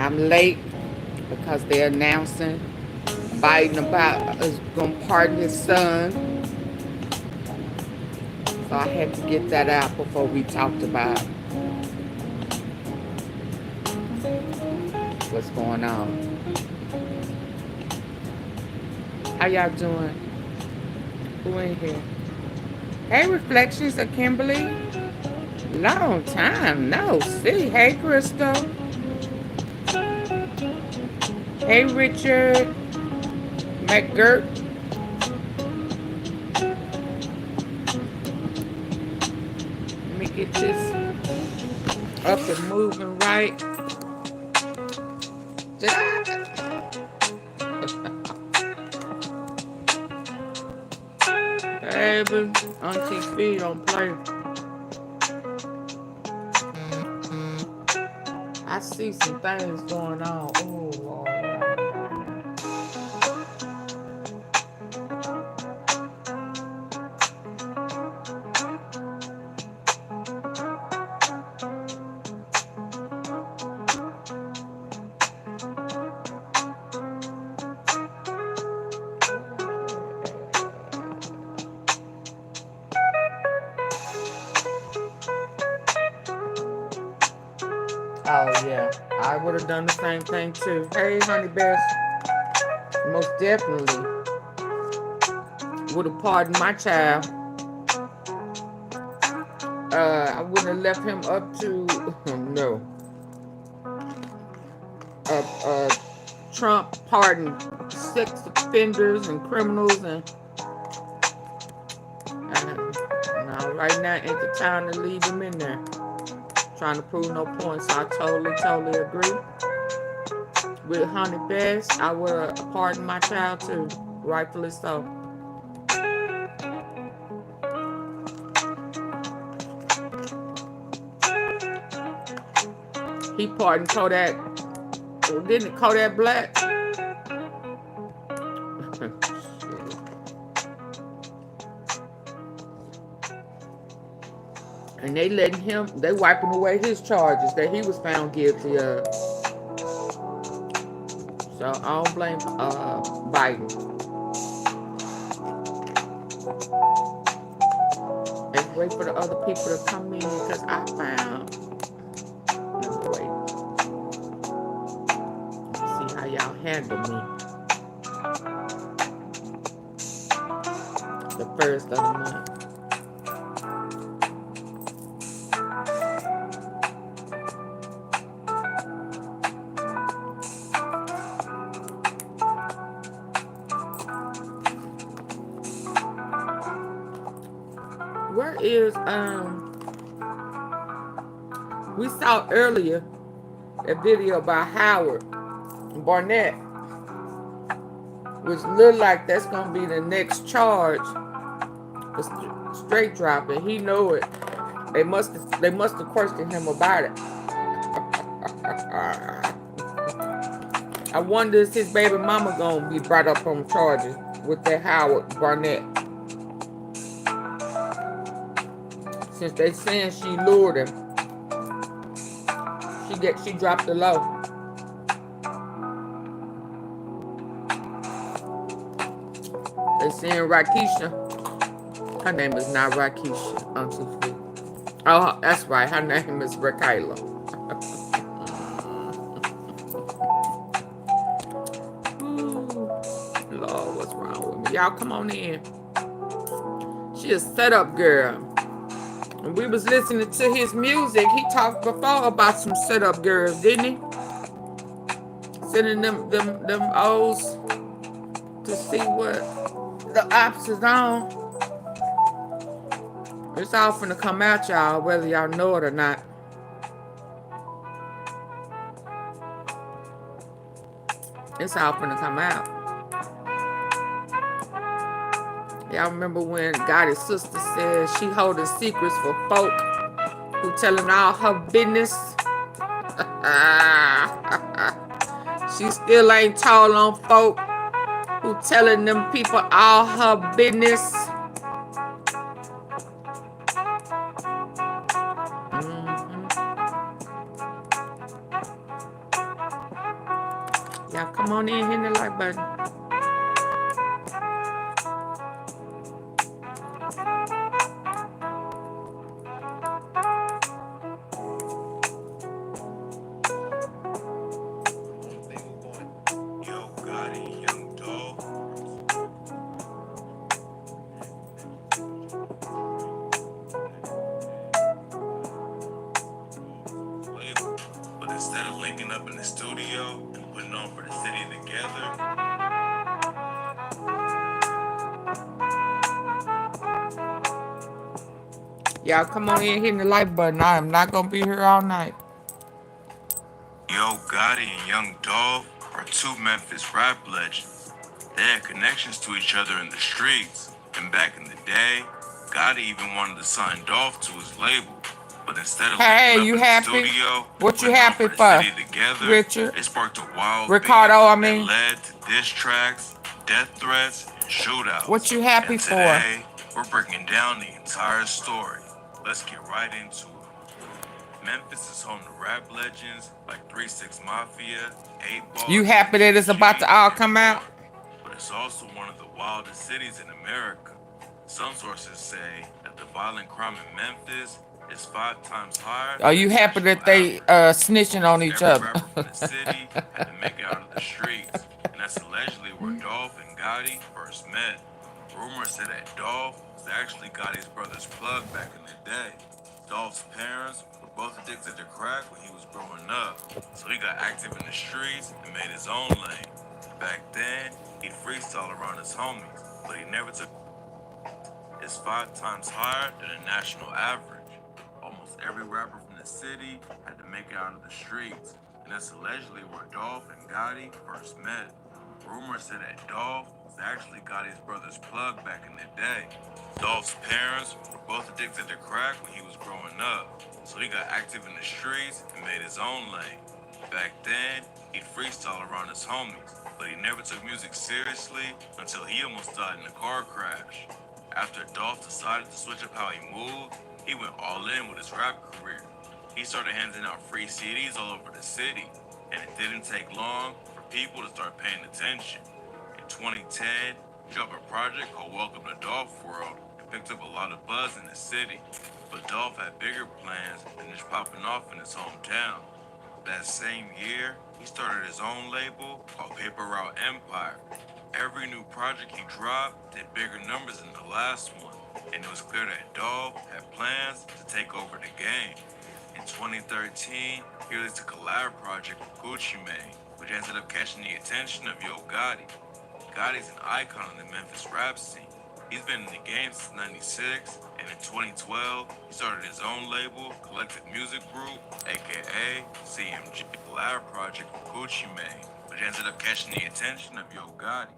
I'm late because they're announcing Biden about is going to pardon his son. So I had to get that out before we talked about what's going on. How y'all doing? Who in here? Hey, Reflections of Kimberly. Long time no see. Hey, Crystal. Hey, Richard. McGirt. Let me get this up and moving right. Baby, AunTeaFee don't play. I see some things going on. Oh, Lord. Oh, yeah. I would have done the same thing, too. Hey, honey best. Most definitely would have pardoned my child. I wouldn't have left him up to, no. Trump pardoned sex offenders and criminals and now right now ain't the time to leave them in there. Trying to prove no point, so I totally agree. With Honey Best, I would have pardoned my child too, rightfully so. He pardoned Kodak. Didn't Kodak Black? And they letting him, they wiping away his charges that he was found guilty of. So I don't blame Biden. And wait for the other people to come in because I found. Wait. See how y'all handle me. The first of the month. Where is we saw earlier a video about Howard Barnet, which looked like that's gonna be the next charge for straight dropping. He know it. They must have questioned him about it. I wonder if his baby mama gonna be brought up on charges with that Howard Barnet. Since they saying she lured him, she dropped the low. They saying Rakisha. Her name is not Rakisha, AunTeaFee. Oh, that's right. Her name is Rakayla. Lord, what's wrong with me? Y'all come on in. She a setup girl. And we was listening to his music. He talked before about some setup girls, didn't he? Sending them O's to see what the ops is on. It's all finna come out, y'all, whether y'all know it or not. It's all finna come out. Y'all remember when Gotti's sister said she holding secrets for folk who telling all her business? She still ain't told on folk who telling them people all her business. Y'all come on in, hit the like button. Yo Gotti, Young Dolph. But instead of linking up in the studio and putting on for the city together, Y'all come on in, hit the like button. I am not gonna be here all night. Yo Gotti and Young Dolph are two Memphis rap legends. They had connections to each other in the streets, and back in the day, Gotti even wanted to sign Dolph to his label. But instead of Hey, linking you up in happy? the studio, What you putting on happy for the for, city together, Richard? it sparked a wild Ricardo, beef I mean. that led to diss tracks, death threats, and shootouts. What you happy and for? Today, we're breaking down the entire story. Let's get right into it. Memphis is home to rap legends like 3-6 Mafia, 8 Ball. You happy that it's about to all come out? But it's also one of the wildest cities in America. Some sources say that the violent crime in Memphis is 5 times higher. Are you happy that they snitching on each other? Every rapper from the city had to make it out of the streets, and that's allegedly where Dolph and Gotti first met. Rumors said that Dolph was actually Gotti's brother's plug back in the day. Dolph's parents were both addicted to crack when he was growing up, so he got active in the streets and made his own lane. Back then, he'd freestyle around his homies, but he never took. It's 5 times higher than the national average. Almost every rapper from the city had to make it out of the streets, and that's allegedly where Dolph and Gotti first met. Rumors said that Dolph was actually Gotti's brother's plug back in the day. Dolph's parents were both addicted to crack when he was growing up, so he got active in the streets and made his own lane. Back then, he'd freestyle around his homies, but he never took music seriously until he almost died in a car crash. After Dolph decided to switch up how he moved, he went all in with his rap career. He started handing out free CDs all over the city, and it didn't take long for people to start paying attention. In 2010, he dropped a project called Welcome to Dolph World and picked up a lot of buzz in the city. But Dolph had bigger plans than just popping off in his hometown. That same year, he started his own label called Paper Route Empire. Every new project he dropped did bigger numbers than the last one, and it was clear that Dolph had plans to take over the game. In 2013, he released a collab project with GUCCIMANE, which ended up catching the attention of Yo Gotti. Gotti's an icon in the Memphis rap scene. He's been in the game since '96, and in 2012, he started his own label, Collective Music Group, aka CMG, collab project with GUCCIMANE, which ended up catching the attention of Yo Gotti.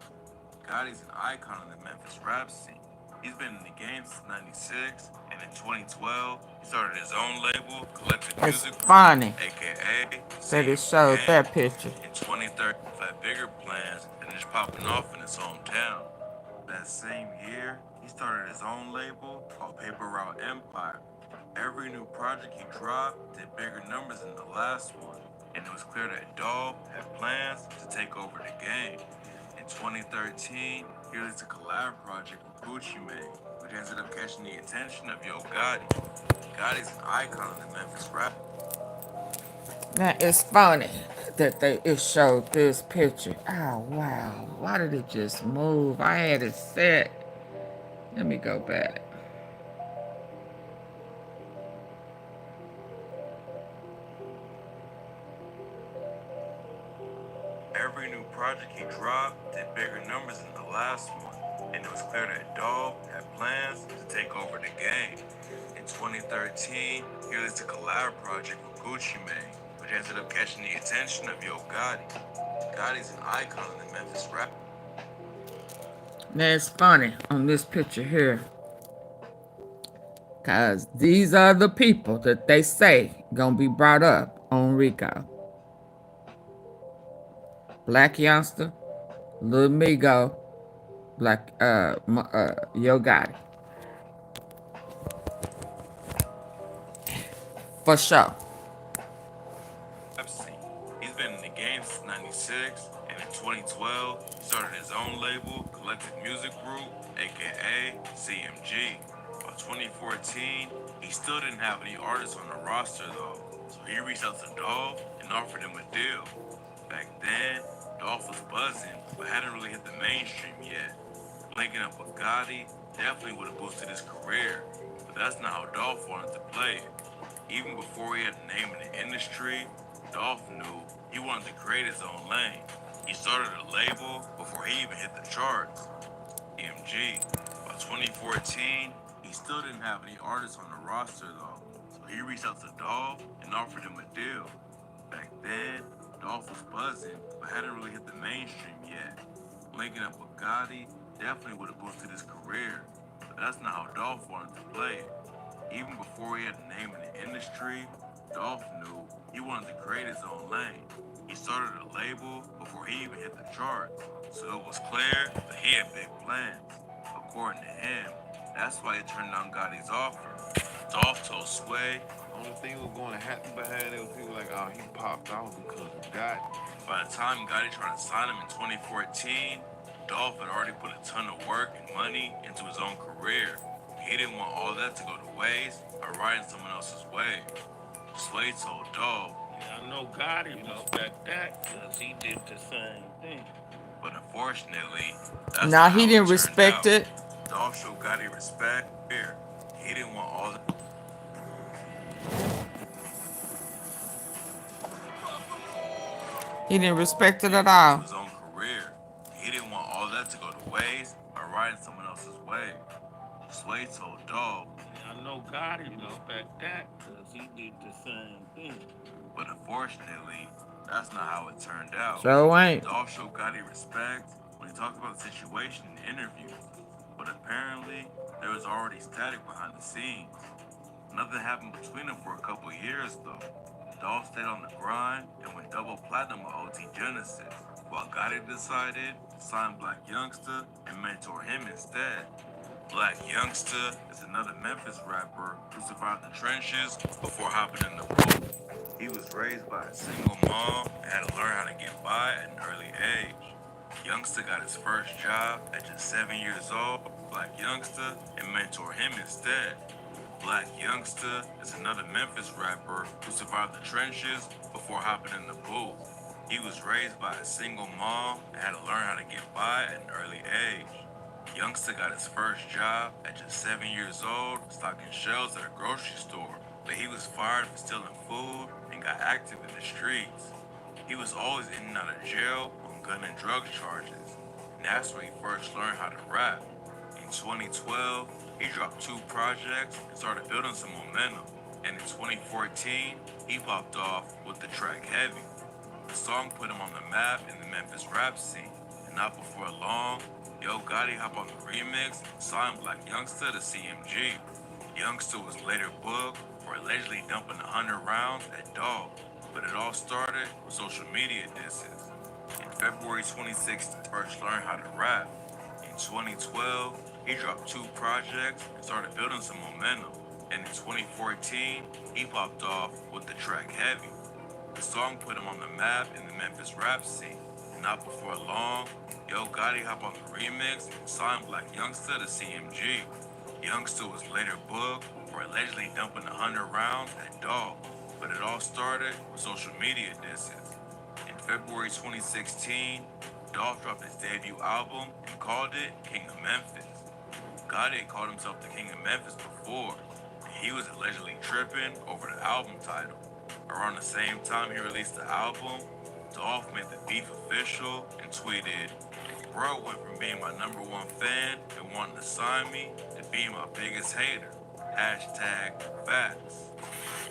Gotti's an icon in the Memphis rap scene. He's been in the game since '96, and in 2012, he started his own label, Collective Music Group, funny aka that it showed that picture. In 2030, he had bigger plans than just popping off in his hometown. That same year, he started his own label called Paper Route Empire. Every new project he dropped did bigger numbers than the last one, and it was clear that Dolph had plans to take over the game. In 2013, he released a collab project with GUCCIMANE, which ended up catching the attention of Yo Gotti. Gotti's an icon in the Memphis rap. Now it's funny that it showed this picture. Oh wow, why did it just move? I had it set. Let me go back. Every new project he dropped did bigger numbers than the last one, and it was clear that Dolph had plans to take over the game. In 2013, he released a collab project with GUCCIMANE, which ended up catching the attention of Yo Gotti. Gotti's an icon in the Memphis rap. Now it's funny on this picture here, cause these are the people that they say gonna be brought up on Rico. Black Youngster, LILMIGO, Yo Gotti. For sure. He's been in the game since '96, and in 2012, he started his own label, Collective Music Group, aka CMG. By 2014, he still didn't have any artists on the roster though, so he reached out to Dolph and offered him a deal. Back then, Dolph was buzzing, but hadn't really hit the mainstream yet. Linking up with Gotti definitely would have boosted his career, but that's not how Dolph wanted to play it. Even before he had a name in the industry, Dolph knew he wanted to create his own lane. He started a label before he even hit the charts, EMG. By 2014, he still didn't have any artists on the roster though, so he reached out to Dolph and offered him a deal. Back then, Dolph was buzzing, but hadn't really hit the mainstream yet. Linking up with Gotti definitely would have boosted his career, but that's not how Dolph wanted to play it. Even before he had a name in the industry, Dolph knew he wanted to create his own lane. He started a label before he even hit the charts, so it was clear that he had big plans. According to him, that's why he turned down Gotti's offer. Dolph told Sway, only thing was going to happen behind it was people like, oh, he popped out because of God. by the time Gotti tried to sign him in 2014, Dolph had already put a ton of work and money into his own career. He didn't want all that to go to waste by riding someone else's way. Sway told Dolph, yeah, I know Gotti respect that because he did the same thing. but unfortunately, that's Now not he how didn't it turned respect out. it. Dolph showed Gotti respect here. He didn't want all that. He didn't respect it at all. His own career. He didn't want all that to go to waste by riding someone else's way. Sway told Dolph, yeah, I know Gotti respect that because he did the same thing. but unfortunately, that's not how it turned out. So ain't. Dolph showed Gotti respect when he talked about the situation in the interview, but apparently there was already static behind the scenes. Nothing happened between them for a couple years though. Dolph stayed on the grind and went double platinum with OT Genesis, while Gotti decided to sign BLACYOUNGSTA and mentor him instead. BLACYOUNGSTA is another Memphis rapper who survived the trenches before hopping in the booth. He was raised by a single mom and had to learn how to get by at an early age. Youngsta got his first job at just 7 years old, BLACYOUNGSTA, and mentor him instead. BLACYOUNGSTA is another Memphis rapper who survived the trenches before hopping in the booth. He was raised by a single mom and had to learn how to get by at an early age. Youngsta got his first job at just 7 years old, stocking shelves at a grocery store, but he was fired for stealing food and got active in the streets. He was always in and out of jail on gun and drug charges, and that's where he first learned how to rap. In 2012, he dropped 2 projects and started building some momentum, and in 2014, he popped off with the track Heavy. The song put him on the map in the Memphis rap scene, and not before long, Yo Gotti hopped on the remix and signed BLACYOUNGSTA to CMG. Youngsta was later booked for allegedly dumping 100 rounds at Dolph, but it all started with social media disses. In February 2016, he first learned how to rap. In 2012, he dropped 2 projects and started building some momentum, and in 2014, he popped off with the track Heavy. The song put him on the map in the Memphis rap scene, and not before long, Yo Gotti hopped on the remix and signed BLACYOUNGSTA to CMG. Youngsta was later booked for allegedly dumping 100 rounds at Dolph, but it all started with social media disses. In February 2016, Dolph dropped his debut album and called it King of Memphis. Gotti had called himself the King of Memphis before, and he was allegedly tripping over the album title. Around the same time he released the album, Dolph made the beef official and tweeted, "Bro went from being my #1 fan and wanting to sign me to being my biggest hater. #facts."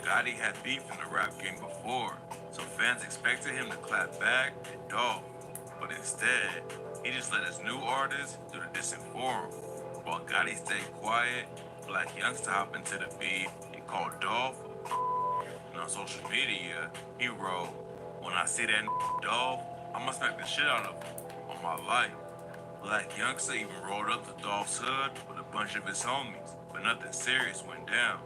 Gotti had beef in the rap game before, so fans expected him to clap back at Dolph. But instead, he just let his new artist do the dissing for him. While Gotti stayed quiet, BLACYOUNGSTA hopped into the beef and called Dolph. And on social media, he wrote, "When I see that Dolph, I'ma smack the shit out of him on my life." BLACYOUNGSTA even rolled up to Dolph's hood with a bunch of his homies, but nothing serious went down.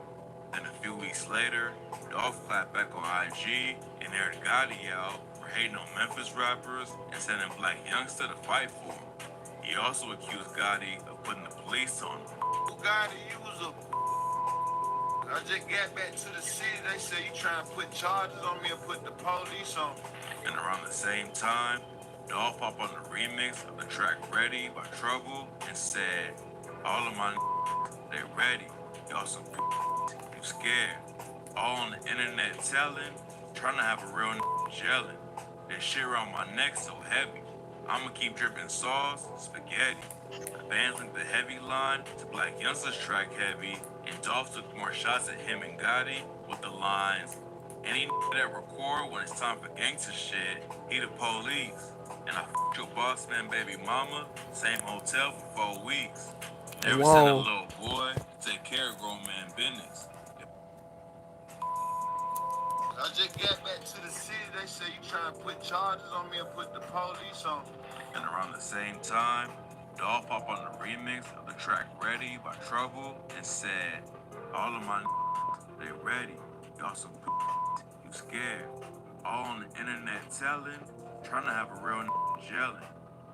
Then a few weeks later, Dolph clapped back on IG and aired Gotti out for for hating on Memphis rappers and sending Black Youngsta to fight for him. He also accused Gotti of putting the police on him. Gotti, you was a... I just got back to the city. They say you trying to put charges on me or put the police on me. And around the same time, Dolph popped on the remix of the track Ready by Trouble and said, all of my they ready. Y'all some you scared. All on the internet telling, trying to have a real gelling. That shit around my neck so heavy. I'ma keep dripping sauce, spaghetti. The bands linked the heavy line to Black Youngsta's track Heavy, and Dolph took more shots at him and Gotti with the lines, any that record when it's time for gangster shit, he the police. And I f***ed your boss man baby mama, same hotel for 4 weeks. Never sent a little boy to take care of grown man business. I just got back to the city. They say you trying to put charges on me or put the police on me. And around the same time, Dolph popped on the remix of the track Ready by Trouble and said, all of my they ready. Y'all some you scared. All on the internet telling, trying to have a real gelling.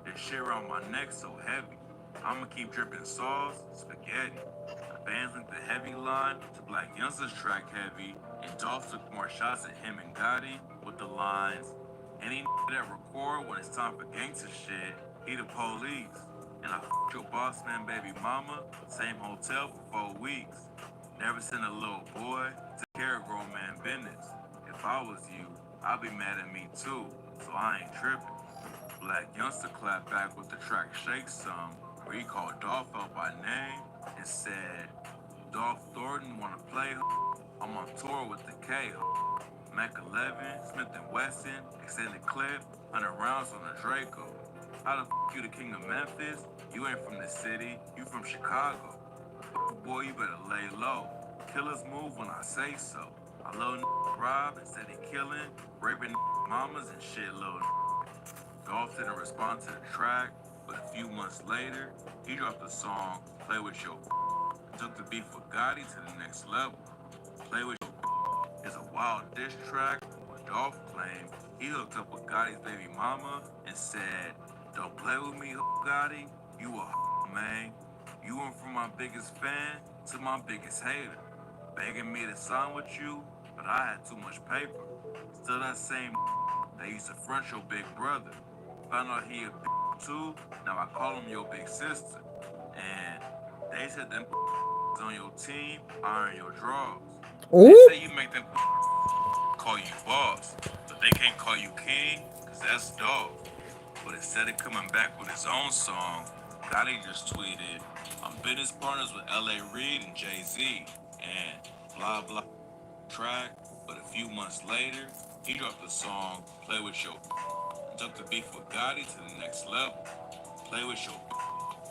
This shit around my neck so heavy. I'ma keep dripping sauce, spaghetti. The bands linked the heavy line to Black Youngsta's track Heavy, and Dolph took more shots at him and Gotti with the lines, any that record when it's time for gangster shit, he the police. And I f***ed your boss man baby mama, same hotel for 4 weeks. Never sent a little boy to take care of grown man business. If I was you, I'd be mad at me too, so I ain't tripping. Black Youngsta clapped back with the track Shake Some, where he called Dolph out by name and said, Dolph Thornton wanna play? I'm on tour with the K. Mac 11, Smith & Wesson, extended clip, 100 rounds on the Draco. How the f*** you the king of Memphis? You ain't from the city, you from Chicago. Boy, you better lay low. Killers move when I say so. I love rob and steady killing, raping mamas and shit low. Dolph didn't respond to the track, but a few months later, he dropped the song Play With Your took the beef with Gotti to the next level. Play With Your is a wild diss track where Dolph claimed he hooked up with Gotti's baby mama and said, don't play with me, Gotti, you a man. You went from my biggest fan to my biggest hater. Begging me to sign with you, but I had too much paper. Still that same that used to front your big brother. Found out he a too, now I call him your big sister. And they said them on your team iron your draws. They say you make them call you boss, but they can't call you king, cause that's Dolph. But instead of coming back with his own song, Gotti just tweeted, I'm business partners with L.A. Reid and Jay-Z, and blah blah track. But a few months later, he dropped the song Play With Your and took the beef with Gotti to the next level. Play With Your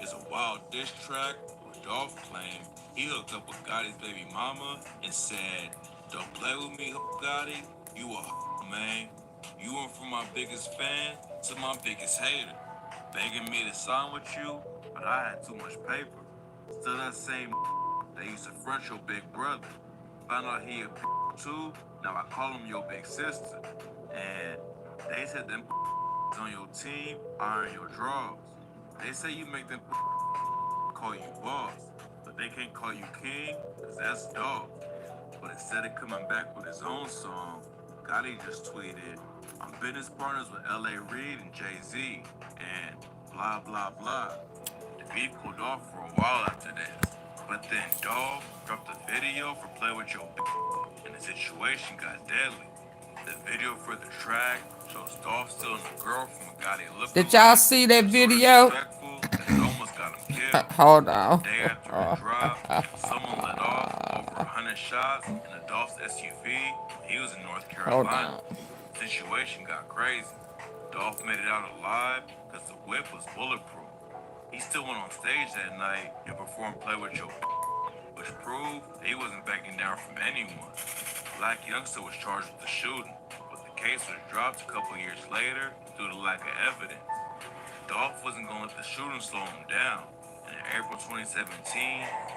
is a wild diss track where Dolph claimed he hooked up with Gotti's baby mama and said, don't play with me, Gotti, you a man. You went from my biggest fan to my biggest hater. Begging me to sign with you, but I had too much paper. Still that same that used to front your big brother. Found out he a too, now I call him your big sister. And they said them on your team iron your draws. They say you make them call you boss, but they can't call you king, cause that's Dolph. But instead of coming back with his own song, Gotti just tweeted, I'm business partners with L.A. Reid and Jay-Z, and blah blah blah. The beef cooled off for a while after this, but then Dolph dropped a video for Play With Your and the situation got deadly. The video for the track shows Dolph stealing a girl from a Gotti looking. Did y'all see that video? It almost got him killed. Hold on. The day after it dropped, someone let off over 100 shots in a Dolph's SUV. He was in North Carolina. The situation got crazy. Dolph made it out alive because the whip was bulletproof. He still went on stage that night and performed Play With Your which proved that he wasn't backing down from anyone. Black Youngsta was charged with the shooting, but the case was dropped a couple years later due to lack of evidence. Dolph wasn't going to let the shooting slow him down, and in April 2017,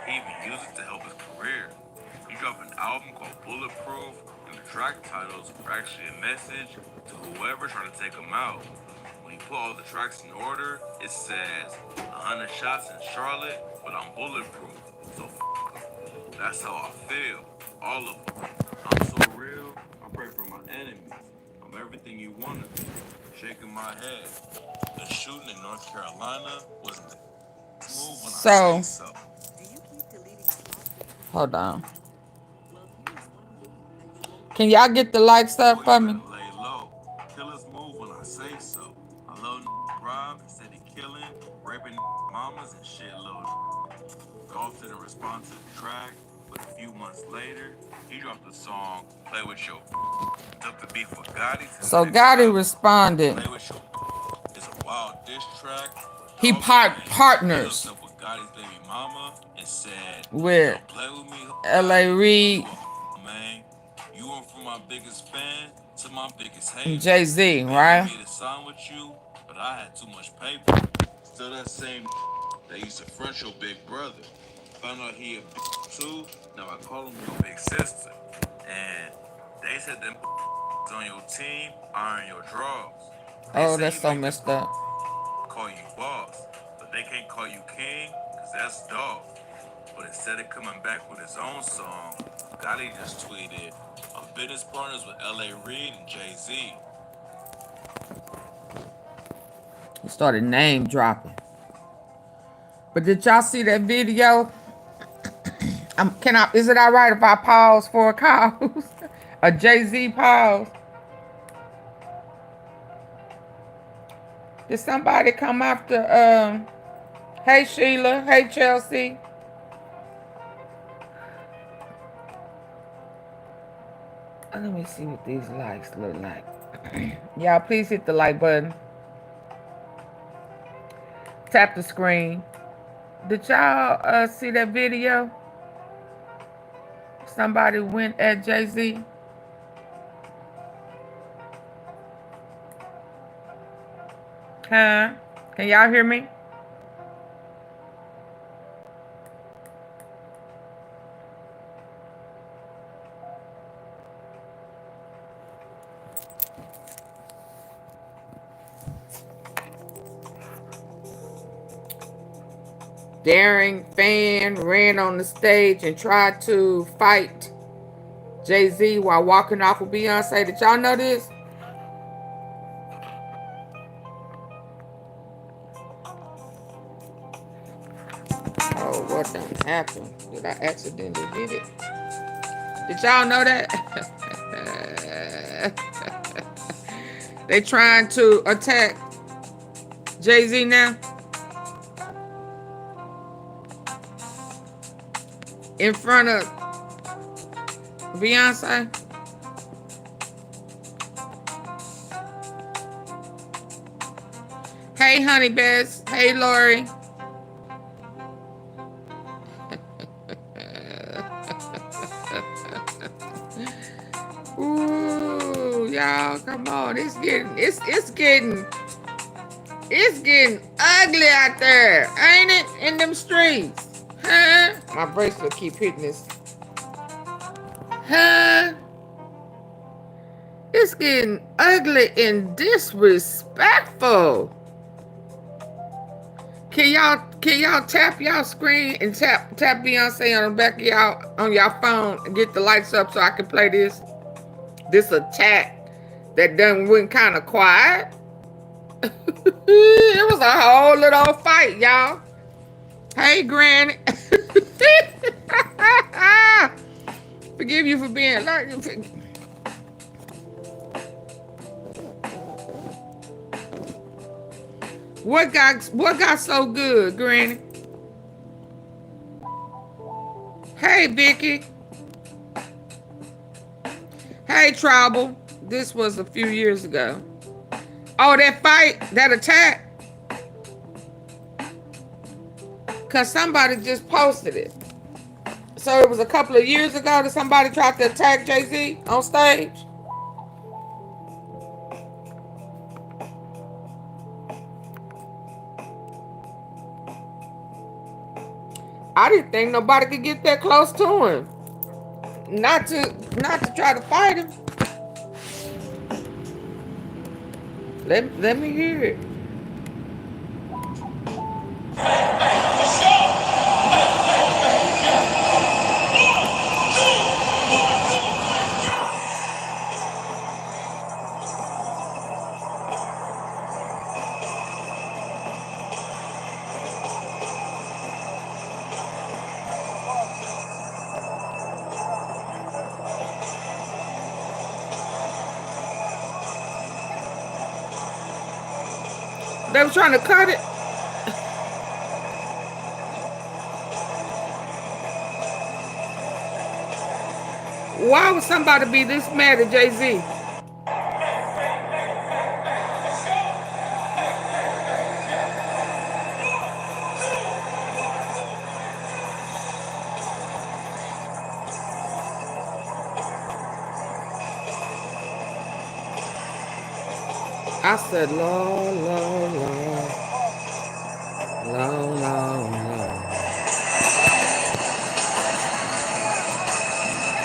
he even used it to help his career. He dropped an album called Bulletproof, And the track titles are actually a message to whoever trying to take them out. When you put all the tracks in order, it says 100 shots in Charlotte, but I'm bulletproof. So that's how I feel. All of them. I'm so real, I pray for my enemies. I'm everything you want to be. Shaking my head. The shooting in North Carolina wasn't smooth when I say so. Hold on. Can y'all get the likes up for me? Lay low. Killers move when I say so. I love Rob, said he killing, raping mamas and shit loaded. Dolph didn't respond to the track, but a few months later, he dropped the song Play With Your Took the beef with Gotti. So Gotti responded. Play With Your is a wild diss track. He partners with Gotti's baby mama and said, with play with me, L.A. Reid, man. You went from my biggest fan to my biggest hater. Jay-Z, right? I made a sign with you, but I had too much paper. Still that same that used to front your big brother. Found out he a bitch too. Now I call him your big sister. And they said them on your team iron your drawers. Oh, that's so messed up. Call you boss, but they can't call you king, cause that's Dolph. But instead of coming back with his own song, Gotti just tweeted, I'm business partners with L.A. Reid and Jay-Z. He started name dropping. But did y'all see that video? Is it all right if I pause for a call? A Jay-Z pause. Did somebody come after, hey Sheila, hey Chelsea? Let me see what these likes look like. Y'all please hit the like button. Tap the screen. Did y'all see that video? Somebody went at Jay-Z. Huh? Can y'all hear me? Daring fan ran on the stage and tried to fight Jay-Z while walking off with Beyonce. Did y'all know this? Oh, what done happened? Did I accidentally did it? Did y'all know that? They trying to attack Jay-Z now? In front of Beyonce? Hey, Honey Bess. Hey, Lori. Ooh, y'all, come on. It's getting ugly out there, ain't it? In them streets. Huh? My bracelet keep hitting this. Huh? It's getting ugly and disrespectful. Can y'all tap y'all screen and tap Beyonce on the back of y'all on y'all phone and get the lights up so I can play this attack that done went kind of quiet? It was a whole little fight, y'all. Hey, Granny. Forgive you for being like. What got so good, Granny? Hey, Vicky. Hey, Trouble. This was a few years ago. Oh, that fight, that attack. Because somebody just posted it. So it was a couple of years ago that somebody tried to attack Jay-Z on stage. I didn't think nobody could get that close to him. not to try to fight him. Let me hear it. They were trying to cut it. Why would somebody be this mad at Jay-Z? I said, Lord, Lord, Lord. Lord, Lord, Lord.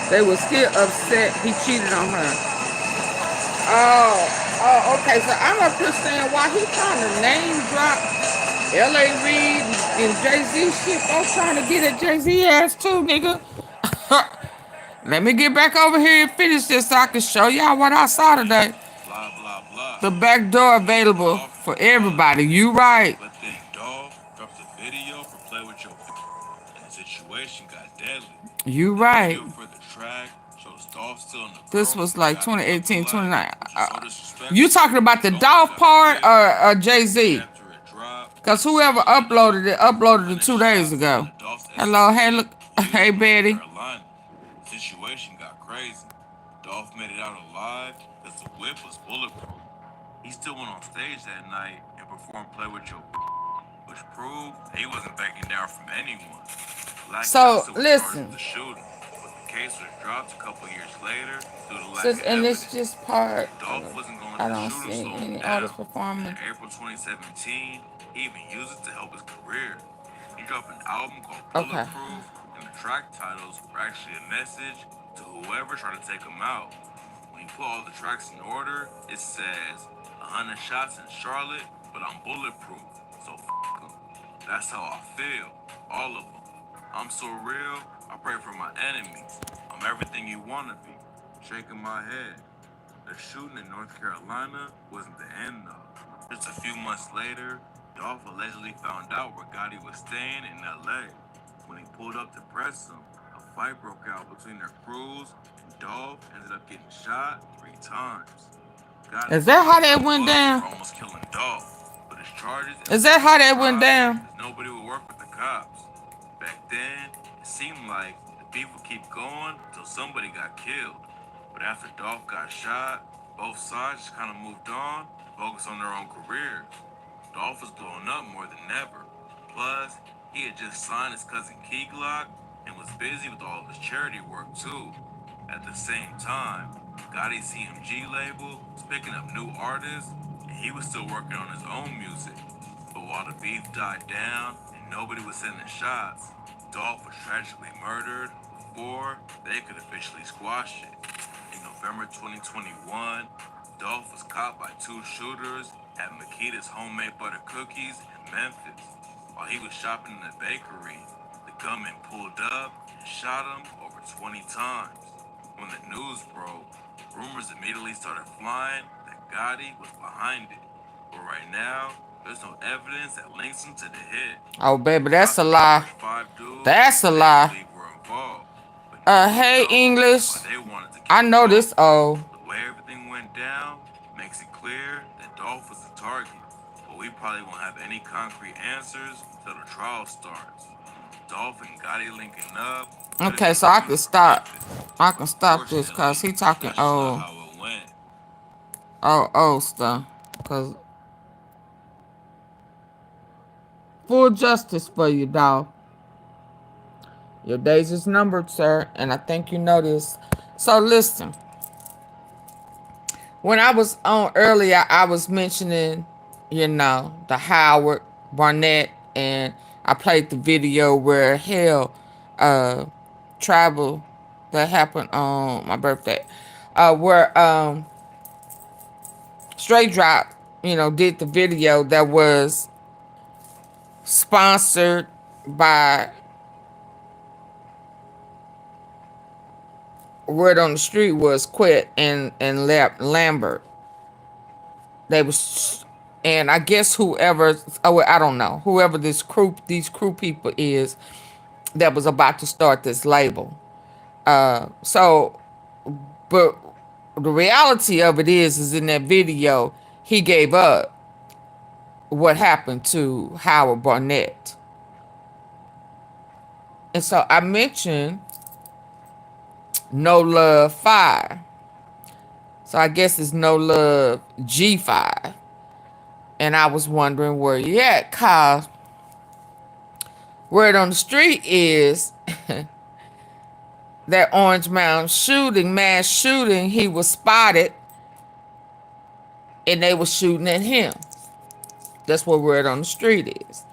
They were still upset he cheated on her. Oh, okay. So I'm up here saying why he trying to name drop L.A. Reid and Jay-Z shit. Folks trying to get at Jay-Z ass too, nigga. Let me get back over here and finish this so I can show y'all what I saw today. Blah, blah, blah. The back door available for everybody. You right. But then Dolph dropped a video for Play With Your and the situation got deadly. You right. For the track shows Dolph still in the This was like 2018, 29. So You talking about the Dolph part or Jay-Z? Because whoever uploaded it 2 days ago. Hello, hey, look, hey, Betty. Situation got crazy. Dolph made it out alive because the whip was bulletproof. He still went on stage that night and performed Play With Your which proved he wasn't backing down from anyone. So, listen. The shooting, but the case was dropped a couple years later due to lack of And evidence. it's just part. Dolph wasn't going I to don't shoot see him any down. artists performing. In April 2017, he even used it to help his career. He dropped an album called Bulletproof, and the track titles were actually a message to whoever tried to take him out. When you put all the tracks in order, it says 100 shots in Charlotte, but I'm bulletproof, so f*** them. That's how I feel, all of them. I'm so real, I pray for my enemies. I'm everything you want to be. Shaking my head. The shooting in North Carolina wasn't the end though. Just a few months later, Dolph allegedly found out where Gotti was staying in LA. When he pulled up to press him, a fight broke out between their crews, and Dolph ended up getting shot 3 times. Is that how that went down? Almost killing Dolph, but his charges. Is that how that went down? Nobody would work with the cops. Back then, it seemed like the beef would keep going until somebody got killed. But after Dolph got shot, both sides just kind of moved on, focused on their own careers. Dolph was blowing up more than ever. Plus, he had just signed his cousin KEYGLOCK and was busy with all of his charity work too. At the same time, Gotti's CMG label was picking up new artists, and he was still working on his own music. But while the beef died down and nobody was sending shots, Dolph was tragically murdered before they could officially squash it. In November 2021, Dolph was caught by 2 shooters at MAKEDAS homemade butter cookies in Memphis. While he was shopping in a bakery, the gunman pulled up and shot him over 20 times. When the news broke, rumors immediately started flying that Gotti was behind it. But right now, there's no evidence that links him to the hit. Oh, baby, that's a lie. That's a lie. Hey, English. I know this old. The way everything went down makes it clear that Dolph was the target. But we probably won't have any concrete answers till the trial starts. Dolph and Gotti linking up. Okay, so I can stop. I can stop this because he talking old. Old stuff. Because full justice for you, dog. Your days is numbered, sir. And I think you know this. So listen. When I was on earlier, I was mentioning, you know, the Howard, Barnet, and I played the video where Tribal that happened on my birthday, where Straight Drop, you know, did the video that was sponsored by Word on the Street was Quit and Lambert. They was, and I guess whoever, oh, I don't know, whoever these crew people is that was about to start this label. So, but the reality of it is in that video, he gave up what happened to Howard Barnett. And so I mentioned Nolove 5. So I guess it's Nolove G5. And I was wondering where you at, cause word on the street is that Orange Mountain shooting, mass shooting, he was spotted and they were shooting at him. That's what word on the street is.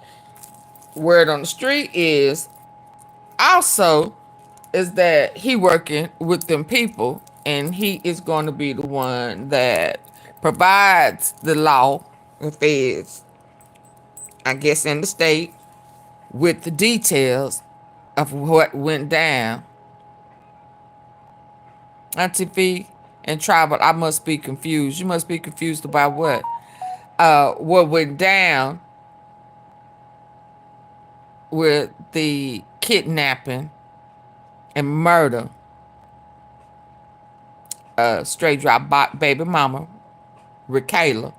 Word on the street is also is that he working with them people, and he is going to be the one that provides the law, the feds, I guess in the state, with the details of what went down. AunTeaFee and Tribal, I must be confused. You must be confused about what? What went down with the kidnapping and murder Straight Drop baby mama, Rickayla,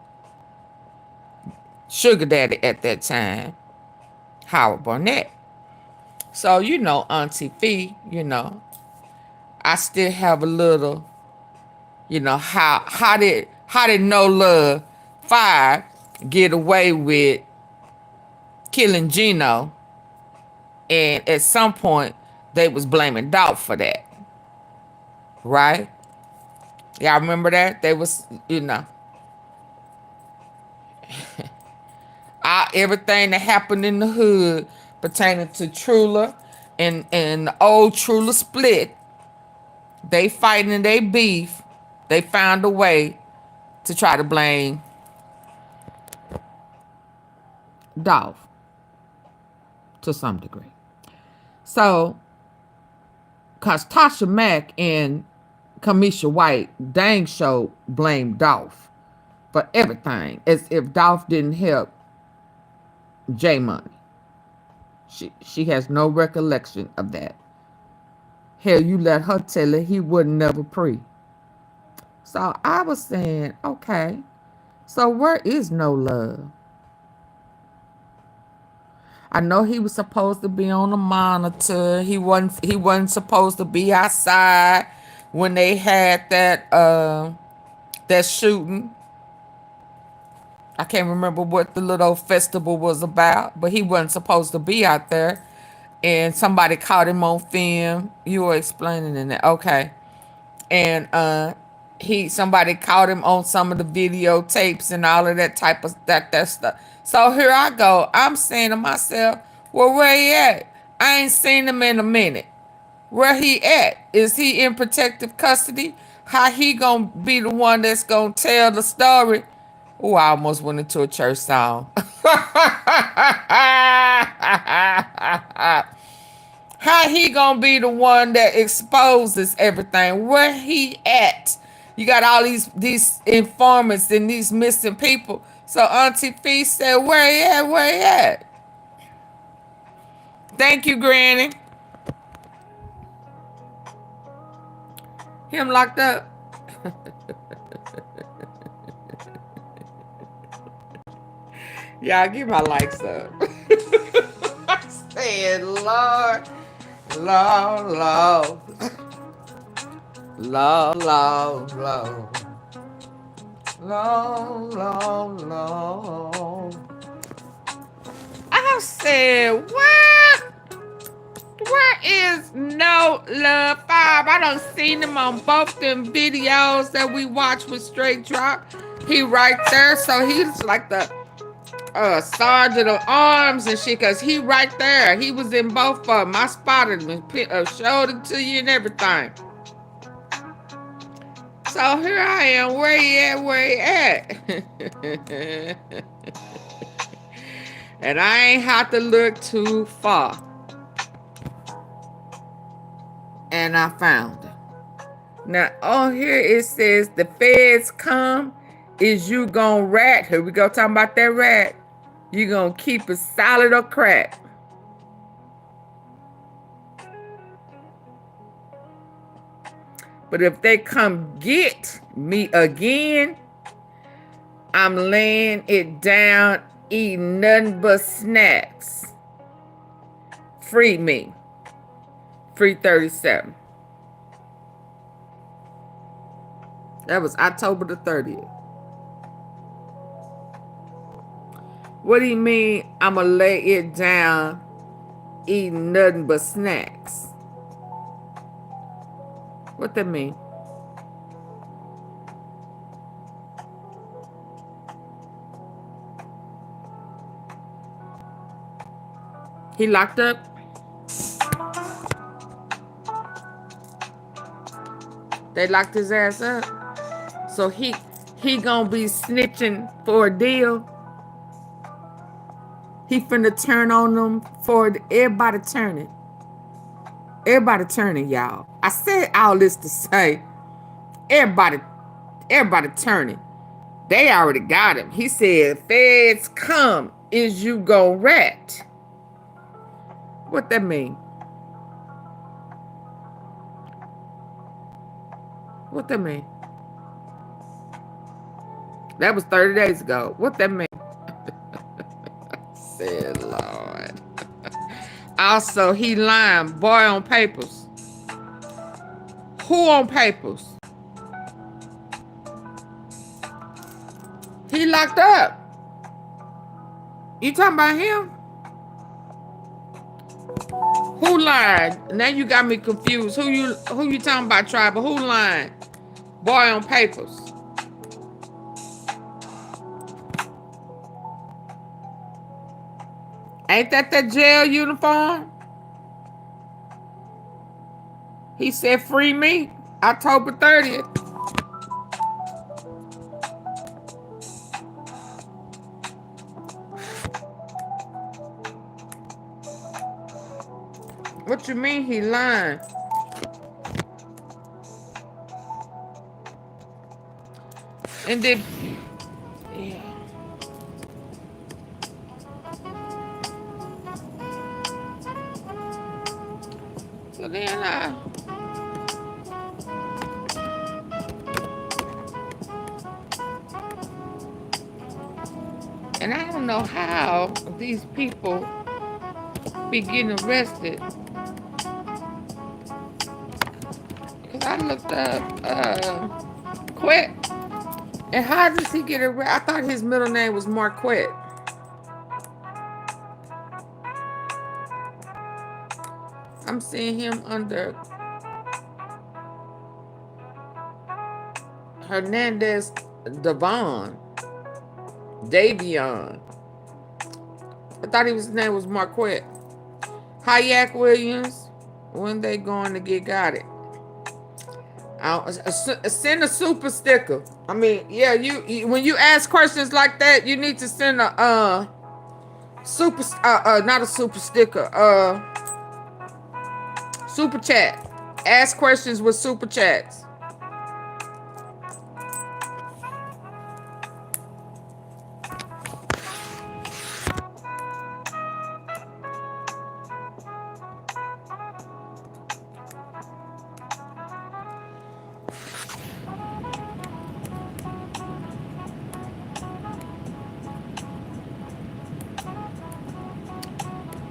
sugar daddy at that time, Howard Barnett. So, you know, AunTeaFee, you know, I still have a little, you know, how did Nolove 5 get away with killing Gino, and at some point they was blaming Dolph for that, right? Y'all remember that? They was, you know, everything that happened in the hood pertaining to Trulla and the old Trulla split, they fighting and they beef, they found a way to try to blame Dolph to some degree. So, cause Tasha Mack and Kamisha White dang show blamed Dolph for everything, as if Dolph didn't help J Money. She has no recollection of that. Hell, you let her tell it, he would never pre. So I was saying, okay, so where is Nolove? I know he was supposed to be on the monitor. He wasn't supposed to be outside when they had that shooting. I can't remember what the little festival was about, but he wasn't supposed to be out there. And somebody caught him on film. You were explaining in that. Okay. And somebody caught him on some of the videotapes and all of that type of that stuff. So here I go. I'm saying to myself, well, where he at? I ain't seen him in a minute. Where he at? Is he in protective custody? How he gonna be the one that's gonna tell the story? Oh, I almost went into a church song. How he gonna be the one that exposes everything? Where he at? You got all these informants and these missing people. So AunTeaFee said, where he at? Where he at? Thank you, Granny. Him locked up. Y'all give my likes up. I said, Lord, Lord, Lord. Lord, Lord, Lord. Lord, Lord, Lord. I said, what? Where is Nolove 5? I done seen him on both them videos that we watched with Straight Drop. He right there. So he's like the sergeant of arms and shit, because he right there. He was in both of them. I spotted him and showed it to you and everything. So here I am. Where he at? Where he at? And I ain't have to look too far. And I found him. Now, on here it says, the feds come, is you gonna rat? Here we go talking about that rat. You gonna keep it solid or crack? But if they come get me again, I'm laying it down, eating nothing but snacks. Free me. Free 37. That was October the 30th. What do you mean, I'ma lay it down, eating nothing but snacks? What that mean? He locked up? They locked his ass up? So he gonna be snitching for a deal? He finna turn on them for everybody turning. Everybody turning, y'all. I said all this to say, everybody turning. They already got him. He said, feds come, is you go rat? What that mean? What that mean? That was 30 days ago. What that mean? Said Lord. Also, he lying. Boy on papers. Who on papers? He locked up. You talking about him? Who lied? Now you got me confused. Who you talking about, Tribal? Who lying? Boy on papers. Ain't that jail uniform? He said, free me, October 30th. What you mean he lying? And then, yeah. So then and I don't know how these people be getting arrested. Because I looked up Quet. And how does he get arrested? I thought his middle name was Marquette. I'm seeing him under Hernandez Davion. I thought his name was Marquette. Hayek Williams. When they going to get got it? Send a super sticker. I mean, yeah, you when you ask questions like that, you need to send a super not a super sticker, super chat. Ask questions with super chats.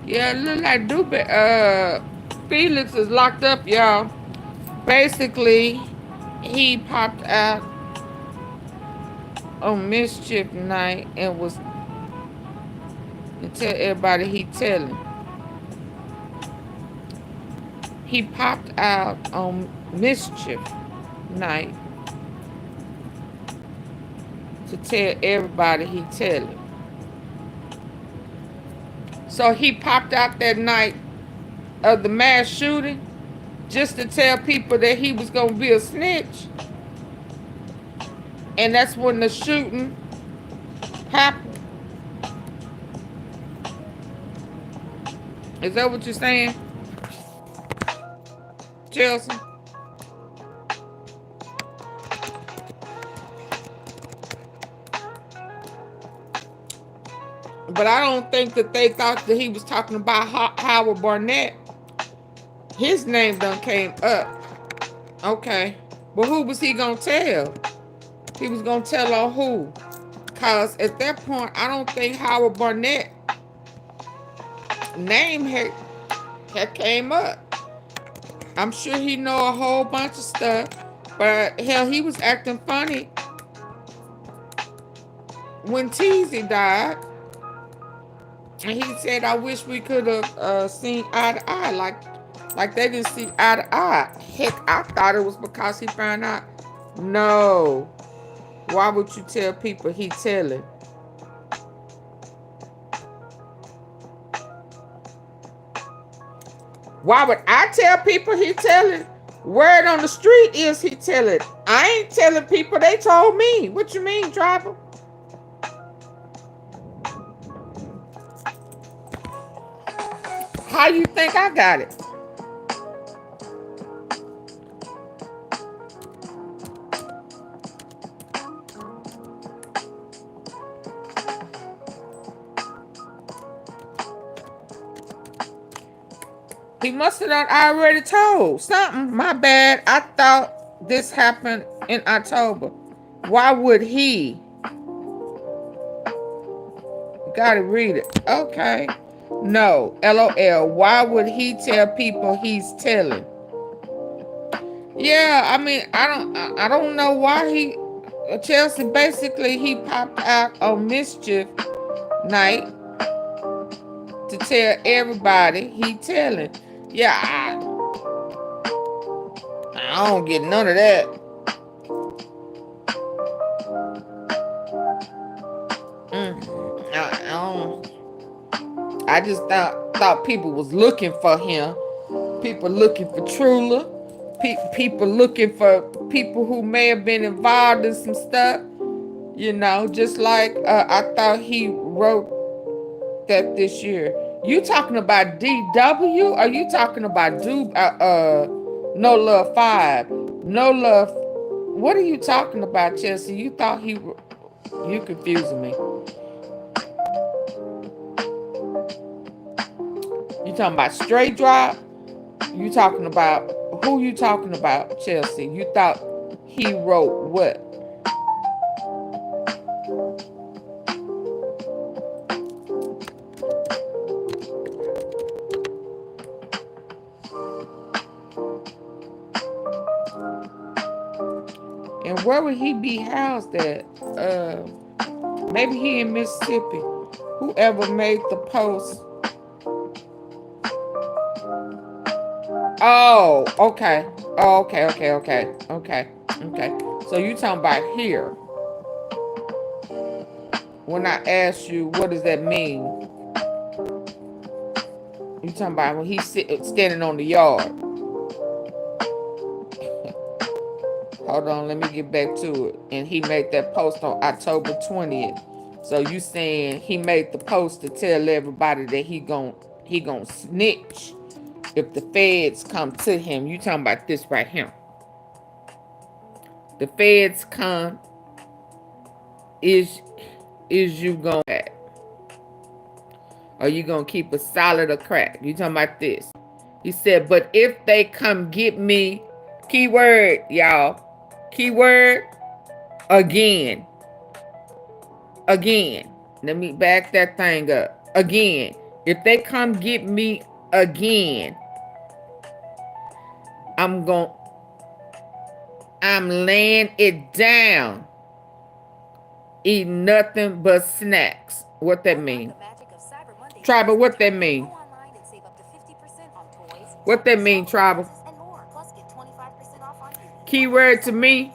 Yeah, it look like Felix is locked up, y'all. Basically, he popped out on mischief night and was to tell everybody he telling. He popped out on mischief night to tell everybody he telling. So he popped out that night of the mass shooting just to tell people that he was going to be a snitch. And that's when the shooting happened. Is that what you're saying, Chelsea? But I don't think that they thought that he was talking about Howard Barnet. His name done came up. Okay. But who was he going to tell? He was going to tell on who? Because at that point, I don't think Howard Barnet name had came up. I'm sure he know a whole bunch of stuff. But hell, he was acting funny when Teasy died. And he said, I wish we could have seen eye to eye. Like they didn't see eye to eye. Heck, I thought it was because he found out. No. Why would you tell people he telling? Why would I tell people he telling? Word on the street is he telling. I ain't telling people, they told me. What you mean, driver? How you think I got it? He must have done already told something. My bad. I thought this happened in October. Why would he? Gotta read it. Okay. No. LOL. Why would he tell people he's telling? Yeah, I mean, I don't know why he Chelsea basically he popped out on mischief night to tell everybody he telling. Yeah, I don't get none of that. I just thought people was looking for him. People looking for Trulla. People looking for people who may have been involved in some stuff. You know, just like I thought he wrote that this year. You talking about DW? Or are you talking about No Love 5? No Love. What are you talking about, Chelsea? You thought he... You confusing me. You talking about Straight Drop? You talking about... Who you talking about, Chelsea? You thought he wrote what? And where would he be housed at? Maybe he in Mississippi. Whoever made the post. Oh, okay. Oh, okay. So you talking about here. When I asked you, what does that mean? You talking about when he's standing on the yard. Hold on, let me get back to it. And he made that post on October 20th. So you saying he made the post to tell everybody that he gon' snitch if the feds come to him. You talking about this right here. The feds come, is you gonna act? Or you gonna keep a solid or crack? You talking about this. He said, but if they come get me, keyword, y'all. Keyword, again. Let me back that thing up. Again. If they come get me again, I'm laying it down. Eat nothing but snacks. What that mean? Tribal, what that mean? What that mean, Tribal? Keyword to me,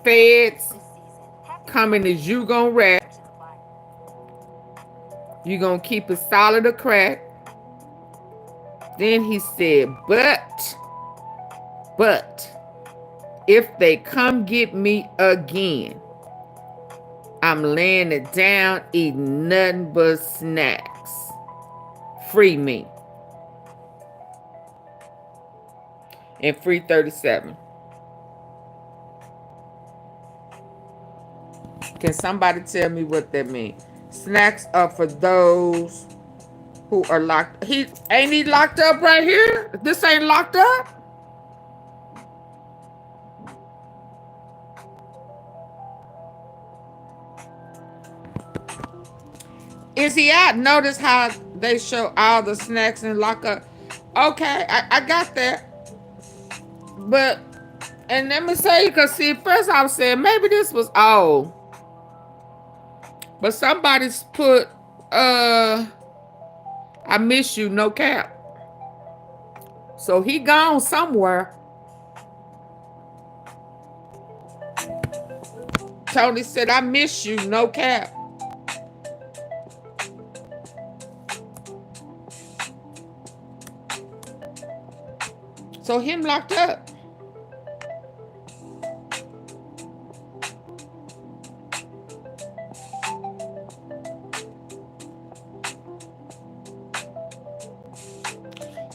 feds coming as you gonna rap. You gonna keep it solid or crack? Then he said, but, if they come get me again, I'm laying it down, eating nothing but snacks. Free me. And free 37. Can somebody tell me what that means? Snacks are for those who are locked. Ain't he locked up right here? This ain't locked up? Is he out? Notice how they show all the snacks in lockup. Okay, I got that. But, and let me say, because see, first I was saying maybe this was old. But somebody's put, I miss you, no cap. So he gone somewhere. Tony said, I miss you, no cap. So him locked up.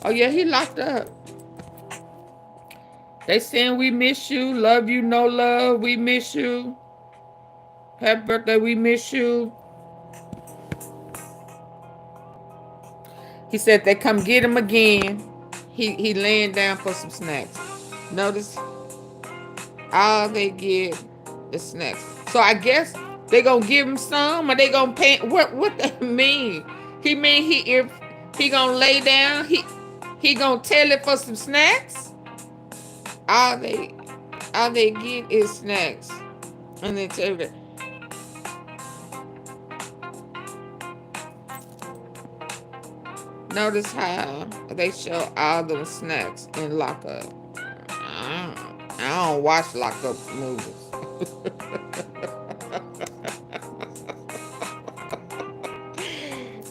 Oh yeah, he locked up. They saying we miss you, love you, no love, we miss you. Happy birthday, we miss you. He said they come get him again. He laying down for some snacks. Notice all they get is snacks. So I guess they gonna give him some, or they gonna pay. What that mean? He mean if he gonna lay down, he gonna tell it for some snacks. All they get is snacks, and they tell it. Notice how they show all them snacks in lockup. I don't watch lockup movies.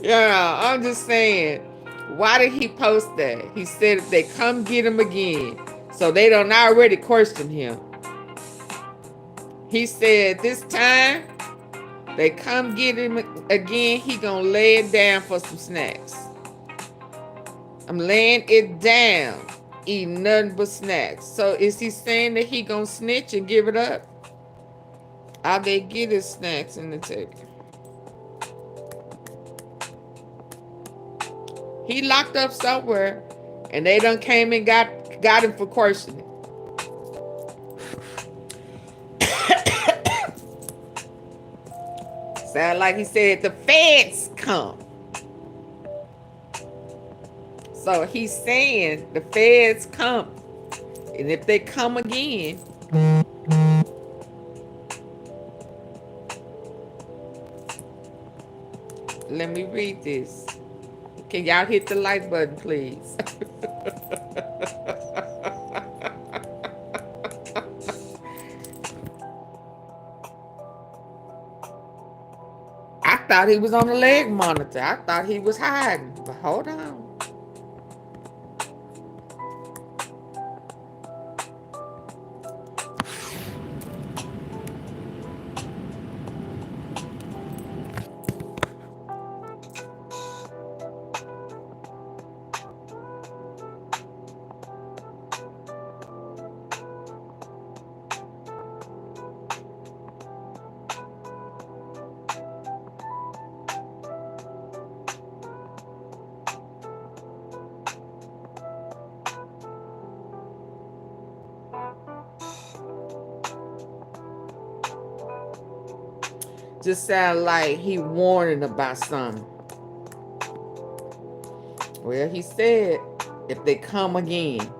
Yeah, I'm just saying. Why did he post that? He said if they come get him again, so they don't already question him. He said this time they come get him again, he gonna lay it down for some snacks. I'm laying it down, eating nothing but snacks. So is he saying that he gonna snitch and give it up? All they get is snacks in the table. He locked up somewhere, and they done came and got him for questioning. Sound like he said the feds come. So he's saying the feds come. And if they come again, let me read this. Can y'all hit the like button, please? I thought he was on the leg monitor. I thought he was hiding. But hold on. Just sound like he warning about something. Well, he said, if they come again.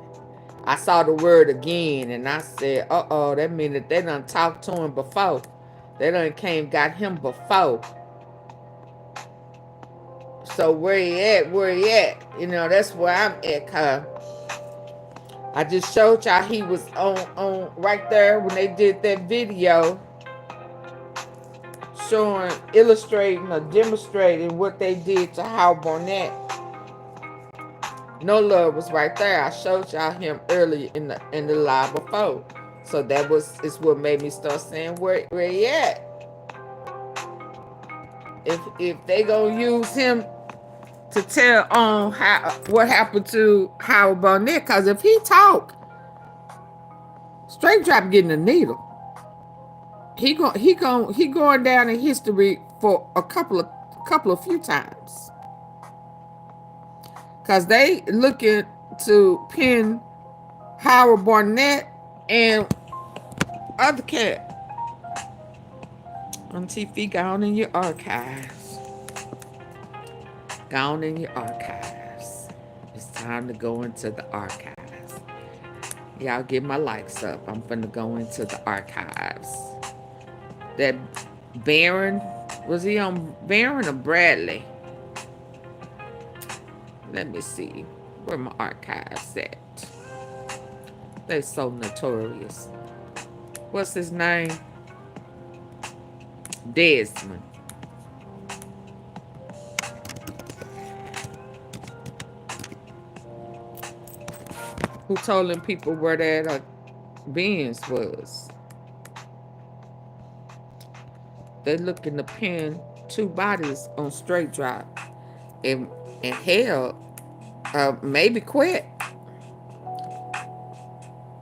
I saw the word again, and I said, uh-oh, that means that they done talked to him before. They done came got him before. So where he at? Where he at? You know, that's where I'm at, cuz. I just showed y'all he was on right there when they did that video showing, illustrating, or demonstrating what they did to Howard Barnet. Nolove was right there. I showed y'all him earlier in the live before. So that is what made me start saying where he at. If they gonna use him to tell on what happened to Howard Barnet, because if he talk, Straight Drop getting a needle. He going down in history for a couple of few times. Cause they looking to pin Howard Barnet and other cat. AunTeaFee, gone in your archives. Gone in your archives. It's time to go into the archives. Y'all get my likes up. I'm finna go into the archives. That Baron, was he on Baron or Bradley? Let me see. Where my archives at? They so notorious. What's his name? Desmond. Who told them people where that Benz was? They looking to pin 2 bodies on Straight Drop. And hell, maybe quit.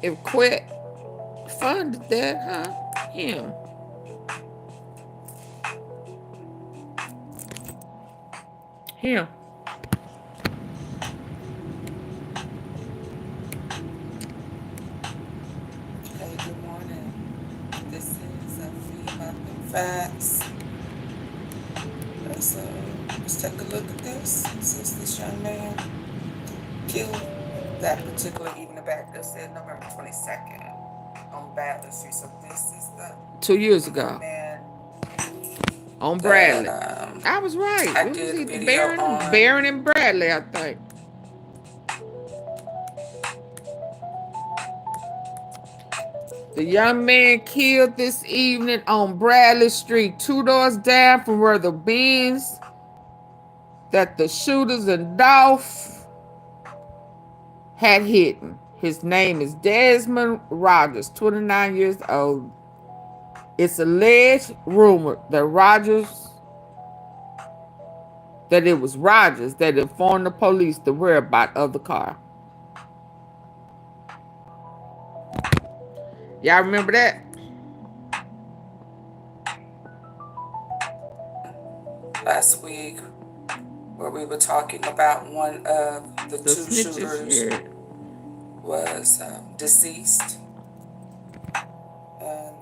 If Quit funded that, huh? Him. Him. Hey, good morning. This is a feed about them facts. Let's take a look at this. Since this young man killed that particular evening back, that said November 22nd on Bradley Street. So this is the 2 years ago. man On Bradley. that, I was right. I It was did a either video on. Baron and Bradley, I think. The young man killed this evening on Bradley Street, 2 doors down from where the Benz that the shooters and Dolph had hidden. His name is Desmond Rogers, 29 years old. It's alleged rumor that it was Rogers that informed the police the whereabouts of the car. Y'all remember that? Last week, where we were talking about one of the 2 shooters was deceased. And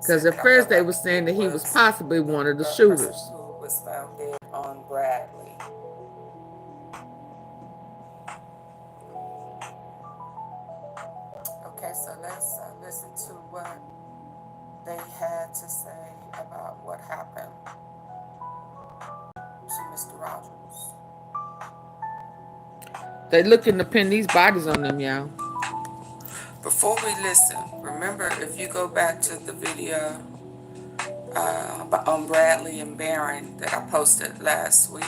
because at first they were saying that he was possibly one of the shooters. Who was found dead on Bradley. Okay, so let's listen to what they had to say about what happened to Mr. Rogers. They looking to pin these bodies on them, y'all. Before we listen, remember, if you go back to the video on Bradley and Barron that I posted last week,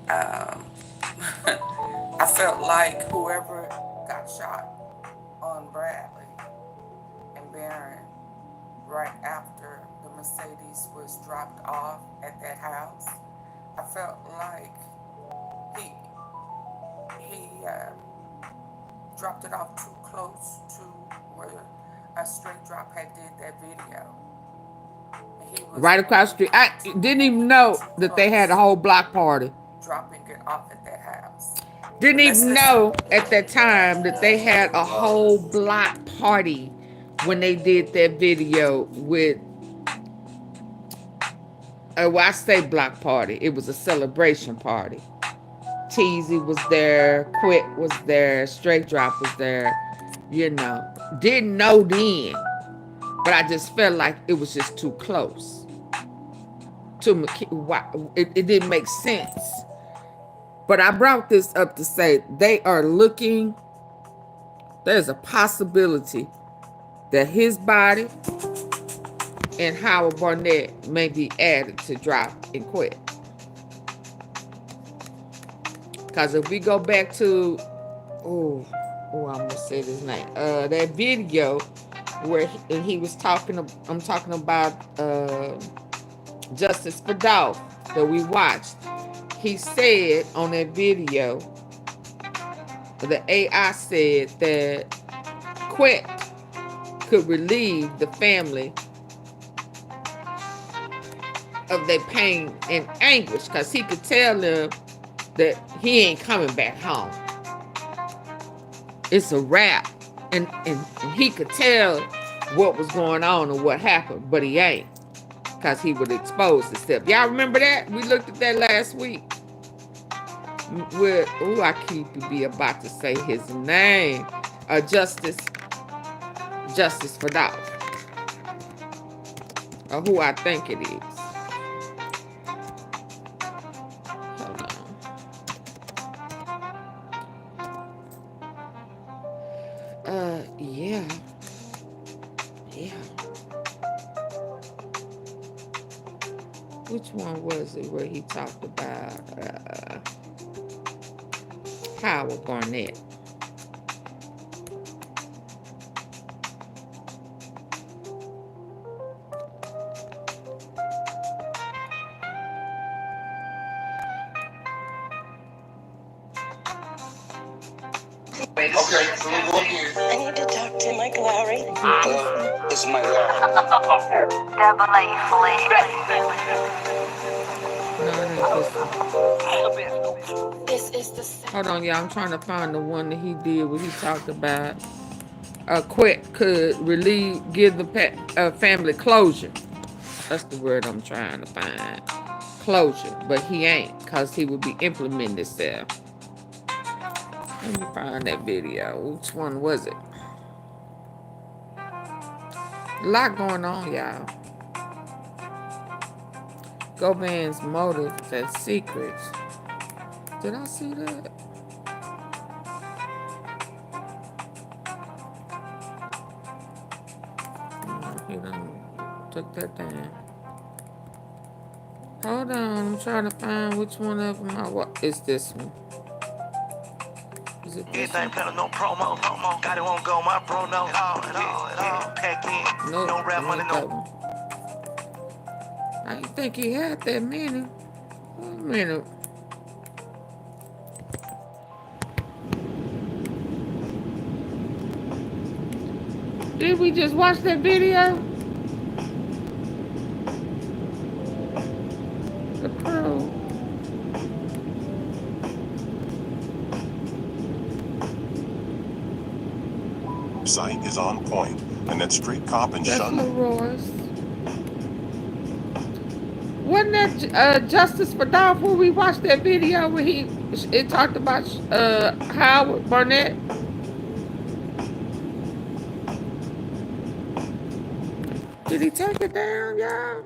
I felt like whoever got shot on Bradley and Barron right after the Mercedes was dropped off at that house, I felt like he dropped it off too close to where a Straight Drop had did that video. Right across the street. I didn't even know that they had a whole block party. Dropping it off at that house. Didn't even know at that time that they had a whole block party when they did that video with, well, I say block party. It was a celebration party. Teasy was there, Quit was there, Straight Drop was there, you know. Didn't know then, but I just felt like it was just too close. It didn't make sense. But I brought this up to say they are looking, there's a possibility that his body and Howard Barnet may be added to drop and quit. Because if we go back to, I'm gonna say this name, that video where he was talking, I'm talking about Justice for Dolph that we watched. He said on that video, the AI said that Quet could relieve the family of their pain and anguish, because he could tell them that he ain't coming back home. It's a wrap. And he could tell what was going on and what happened, but he ain't, because he would expose himself. Y'all remember that? We looked at that last week. With, I keep be about to say his name. Justice for Dolph. Or who I think it is. Hold on. Yeah. Which one was it where he talked about Howard Barnet? Okay, so we'll go again. I need to talk to Mike Lowry. It's my love. This is the Hold on, y'all. I'm trying to find the one that he did where he talked about Quet could give the family closure. That's the word I'm trying to find. Closure. But he ain't, because he would be implementing himself. Let me find that video. Which one was it? A lot going on, y'all. Govan's motives and secrets. Did I see that? He done took that down. Hold on, I'm trying to find which one of them is this one. Is it this one? No promo. Got it won't go my bro, no. All. Pack in. Nope, no rap money, no. I didn't think he had that many. Wait a minute. Did we just watch that video? The Pro. Site is on point, and that street cop and That's shun. Leroy's. Wasn't that Justice for Dolph where we watched that video where it talked about Howard Barnet? Did he take it down, y'all?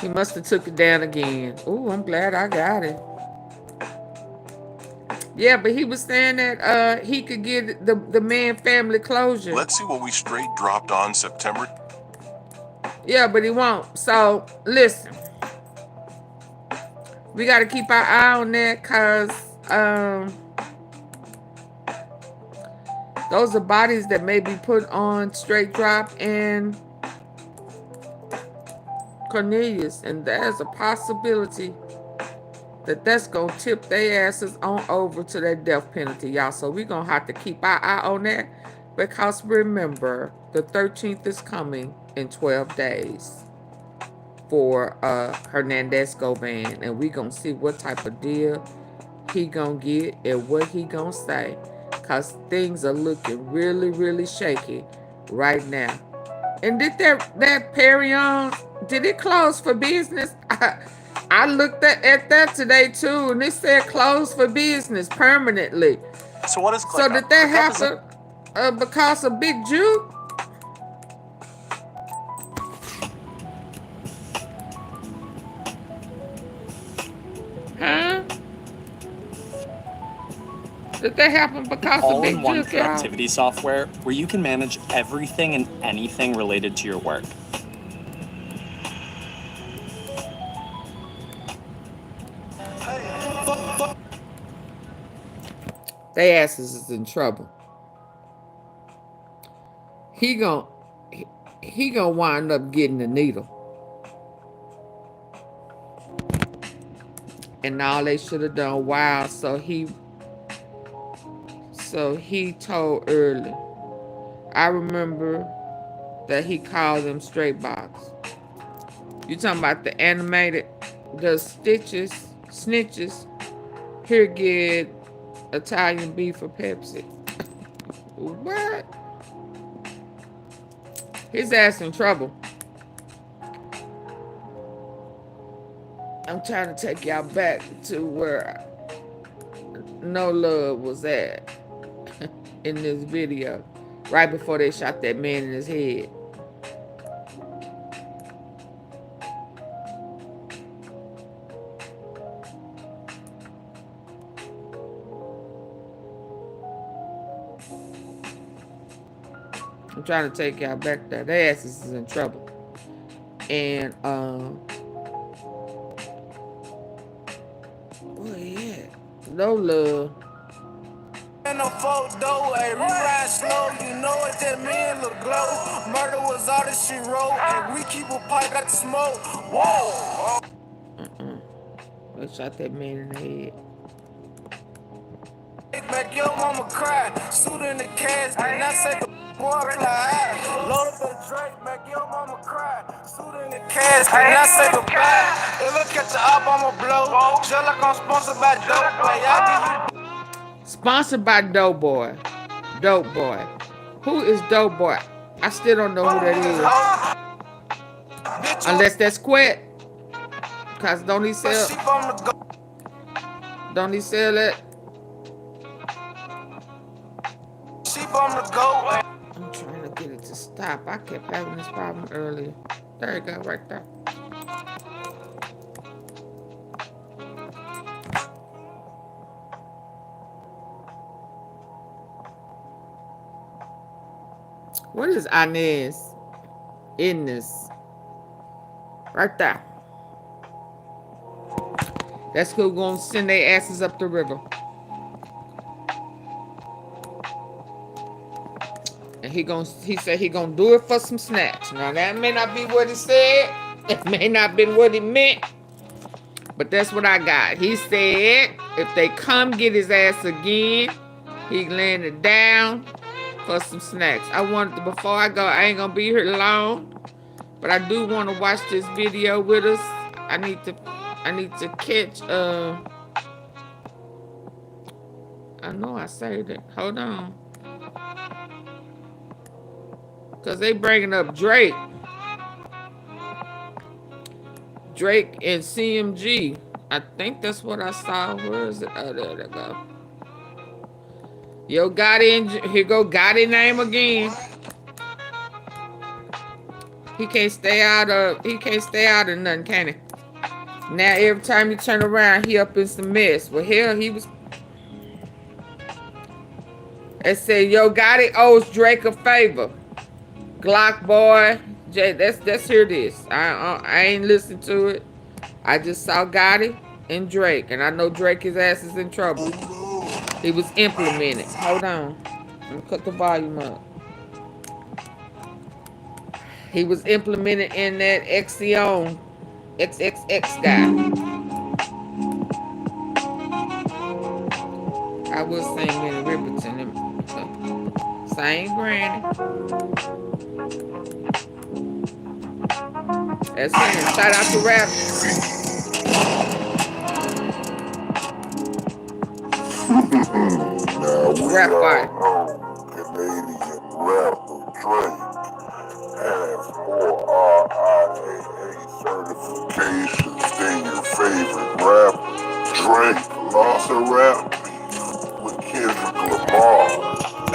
He must have took it down again. Oh, I'm glad I got it. Yeah, but he was saying that he could get the man family closure. Let's see what we straight dropped on September. Yeah, but he won't. So, listen. We got to keep our eye on that, because those are bodies that may be put on Straight Drop and Cornelius, and there's a possibility that that's going to tip their asses on over to that death penalty, y'all. So we're going to have to keep our eye on that, because remember, the 13th is coming in 12 days for Hernandez Govan, and we gonna see what type of deal he gonna get and what he gonna say, because things are looking really, really shaky right now. And did that Perion, did it close for business? I looked at that today too, and it said closed for business permanently. So what is So did that happen because of Big Juke? Did that happen because of Big all-in-one Juke, y'all? productivity software where you can manage everything and anything related to your work. They asses is in trouble. He gonna wind up getting the needle. And all they should have done, wow, so he told early. I remember that he called them straight box. You talking about the animated, the snitches. Here get Italian beef for Pepsi. What? His ass in trouble. I'm trying to take y'all back to where Nolove was at in this video, right before they shot that man in his head. I'm trying to take y'all back there. Their asses is in trouble. And oh yeah, no love. No photo, hey, we ride slow, you know it, that man look glow. Murder was all that she wrote, and we keep a pipe, got the smoke. Whoa! They shot that man in the head. Make your mama cry, suit in the casket, and I say the boy fly. Load up the Drake, make your mama cry, suit in the casket, and I say goodbye. If I catch a up, I'ma blow. Just like I'm sponsored by Dope Boy, I give you. Sponsored by Dope Boy. Dope Boy. Who is Dope Boy? I still don't know who that is. Unless that's Quet. Cause don't he sell it? I'm trying to get it to stop. I kept having this problem earlier. There you go, right there. What is Inez? In this? Right there. That's who gonna send their asses up the river. And he said he gonna do it for some snacks. Now that may not be what he said. It may not been what he meant. But that's what I got. He said if they come get his ass again, he laying it down for some snacks. I wanted to, before I go, I ain't gonna be here long. But I do want to watch this video with us. I need to catch I know I saved it. Hold on. Cause they bringing up Drake. Drake and CMG. I think that's what I saw. Where is it? Oh, there they go. Yo, Gotti, here go Gotti name again. He can't stay out of nothing, can he? Now every time you turn around, he up in some mess. Well, hell, he was. It said, Yo Gotti owes Drake a favor. Glock boy, Jay, let's hear this. I ain't listened to it. I just saw Gotti and Drake, and I know Drake, his ass is in trouble. He was implemented. Hold on. Let me cut the volume up. He was implemented in that Exion XXX guy. I was saying Minnie Riperton. Same granny. That's him. Shout out to Rap. Rap fight. Canadian rapper Drake has more RIAA certifications than your favorite rapper. Drake lost a rap with Kendrick Lamar.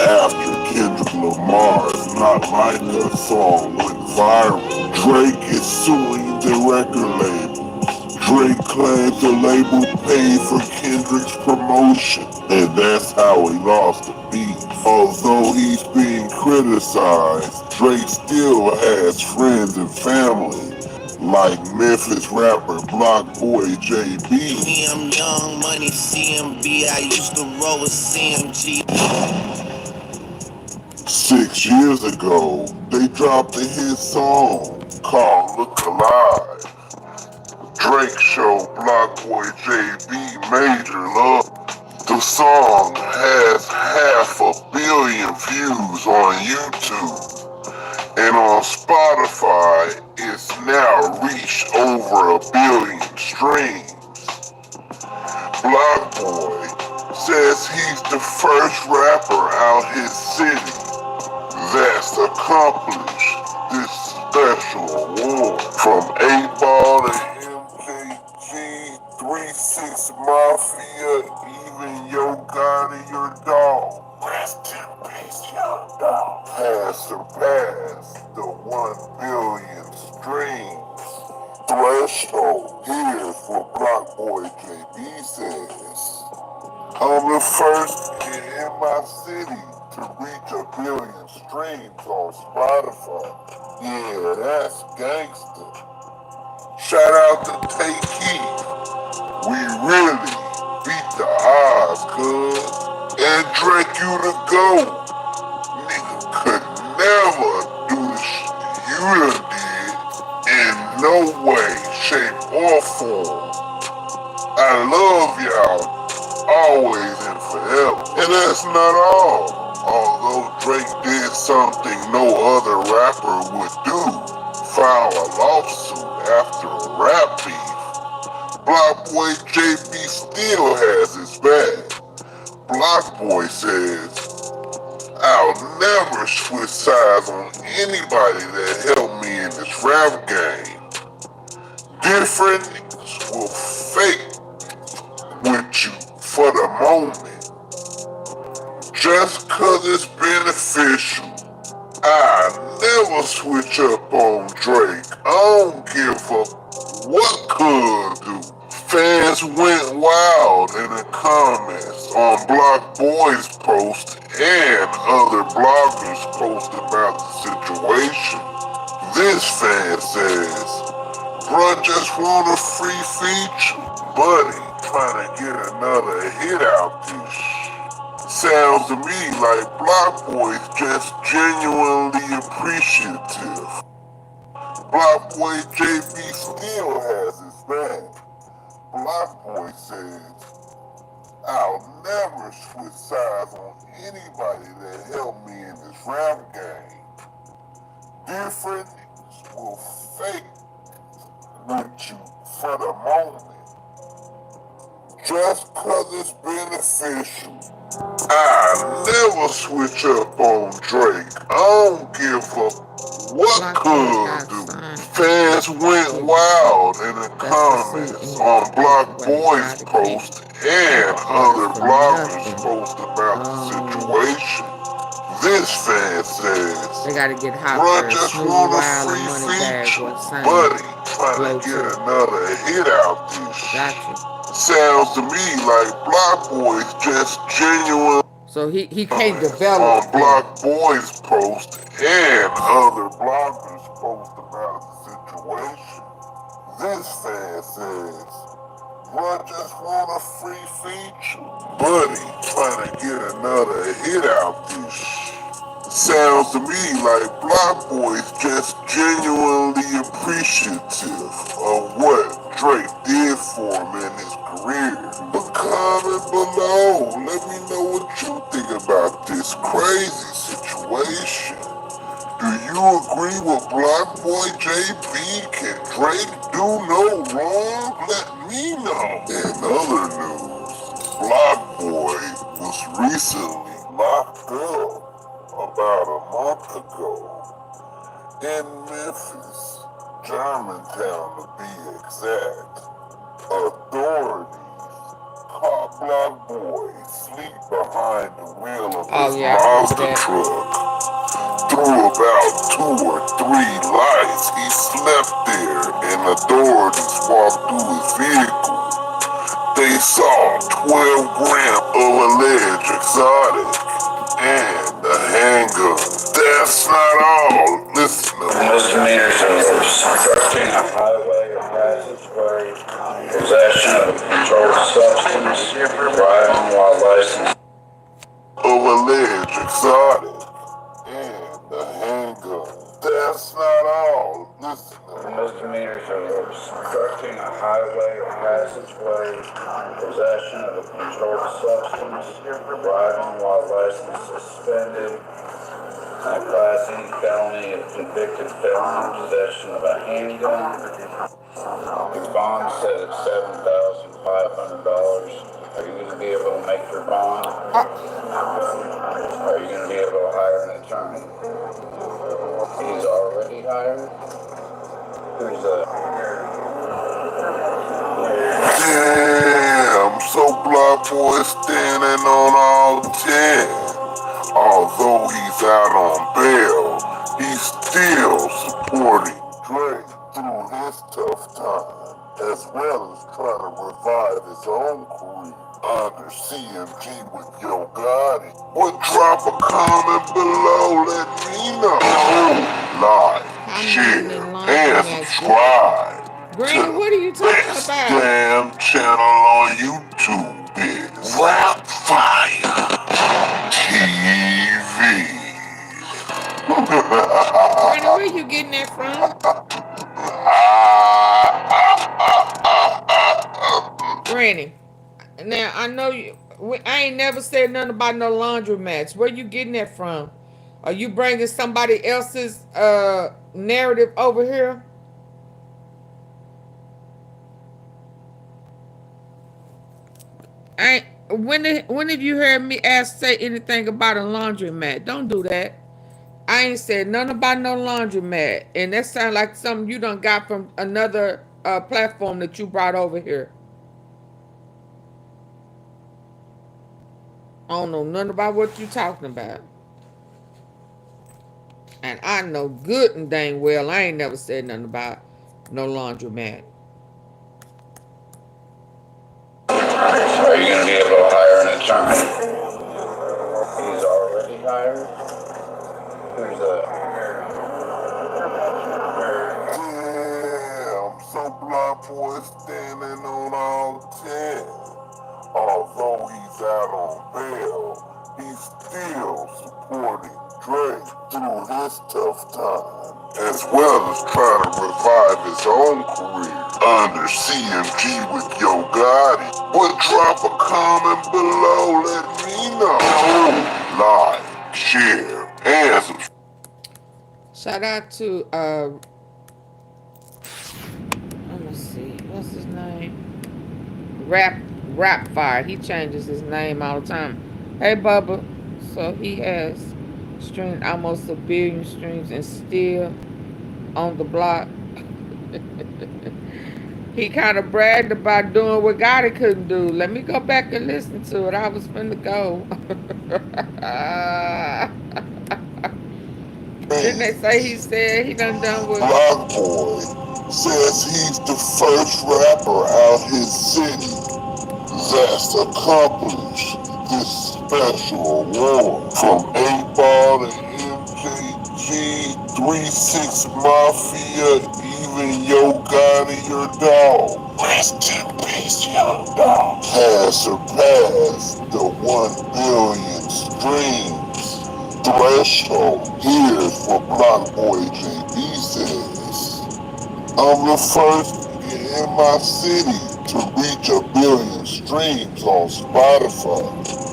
After Kendrick Lamar's Not Like Us song went viral, Drake is suing the record label. Drake claims the label paid for Kendrick's promotion, and that's how he lost the beat. Although he's being criticized, Drake still has friends and family, like Memphis rapper Block Boy JB. Me, I'm Young Money, CMB, I used to roll with CMG. 6 years ago, they dropped a hit song called Look Alive. Drake showed Block Boy JB major love. The song has 500 million views on YouTube, and on Spotify, it's now reached over 1 billion streams. Block Boy says he's the first rapper out his city that's accomplished this special award. From 8-Ball to MJG, 3-6 Mafia, even YOGOTTI, your dog. Rest in peace, YOUNGDOLPH. Has surpassed the 1 billion streams threshold. Here's what Block Boy JB says. I'm the first kid in my city to reach 1 billion streams on Spotify. Yeah, that's gangsta. Shout out to THORNTON. We really beat the odds, cuz. And Drake, you the GOAT. Nigga could never do the shit you done did in no way, shape, or form. I love y'all. Always and forever. And that's not all. Although Drake did something no other rapper would do, file a lawsuit after a rap beef, Block Boy JB still has his back. Block Boy says, I'll never switch sides on anybody that helped me in this rap game. Different niggas will fake with you for the moment. Just cause it's beneficial, I never switch up on Drake. I don't give a what could do. Fans went wild in the comments on Block Boy's post and other bloggers post about the situation. This fan says, bruh just want a free feature. Buddy trying to get another hit out this shit. Sounds to me like Block Boy's just genuinely appreciative. Block Boy JB still has his back. Block Boy says, I'll never switch sides on anybody that helped me in this rap game. Different niggas will fake with you for the moment. Just cause it's beneficial, I never switch up on Drake. I don't give a what could do. Fans went wild in the comments on Block Boy's post and other bloggers post about the situation. This fan says, they gotta get hot bruh first. just Smooth want a Wild and free Moneybagg feature. or something. Buddy trying to Glow get too. another hit out this shit. Gotcha. Sounds to me like Block Boy's just genuine. So he can't develop on Block Boy's post and other bloggers post about the situation. This fan says, bruh just want a free feature. Buddy trying to get another hit out this shit. Sounds to me like Block Boy's just genuinely appreciative of what Drake did for him in his career. But comment below, let me know what you think about this crazy situation. Do you agree with Block Boy JB? Can Drake do no wrong? Let me know. In other news, Block Boy was recently locked up about a month ago in Memphis, Germantown to be exact. Authorities caught Block Boy sleep behind the wheel of his Mazda truck. Through about 2 or 3 lights, he slept there, and authorities walked through his vehicle. They saw 12 grams of alleged exotic and a handgun. That's not all. Listen to me. Misdemeanors are obstructing a highway or passageway, possession of a controlled substance, driving while licensed. Of alleged exotic and a handgun. That's not all. Listen to me. Misdemeanors are obstructing a highway or passageway, possession of a controlled substance, driving while license suspended, a Class E felony, a convicted felon in possession of a handgun. The bond set at $7,500. Are you going to be able to make your bond? Are you going to be able to hire an attorney? He's already hired. Who's that? Damn, so Block Boy standing on all 10. Although he's out on bail, he's still supporting Drake through his tough time, as well as trying to revive his own career under CMG with YOGOTTI. Would drop a comment below, let me know. Like, share, and subscribe. Granny, what are you talking about? Damn channel on YouTube is Rap Fire TV. Granny, where you getting that from? Granny, now I know you. I ain't never said nothing about no laundry mats. Where you getting that from? Are you bringing somebody else's narrative over here? When have you heard me say anything about a laundromat? Don't do that. I ain't said nothing about no laundromat, and that sounds like something you done got from another platform that you brought over here. I don't know nothing about what you talking about, and I know good and dang well I ain't never said nothing about no laundromat. Are you going to be able to hire an attorney? He's already hired. Who's that? Damn, so Block Boy standing on all 10. Although he's out on bail, he's still supporting Drake through his tough time, as well as trying to revive his own career under CMG with YOGOTTI. Would drop a comment below, let me know. Like, share, and subscribe. Shout out to let me see, what's his name? Rap Fire. He changes his name all the time. Hey Bubba. So he has streamed almost 1 billion streams and still on the block. He kind of bragged about doing what Gotti couldn't do. Let me go back and listen to it. I was finna go. Didn't they say he said he done with Block Boy says he's the first rapper out his city that's accomplished this special award. From 8Ball to MJG, 3-6 Mafia, even YOGOTTI, your dog. Rest in peace, YOUNGDOLPH. Has surpassed the 1 billion streams threshold. Here's what Block Boy JB says. I'm the first in my city to reach 1 billion streams on Spotify.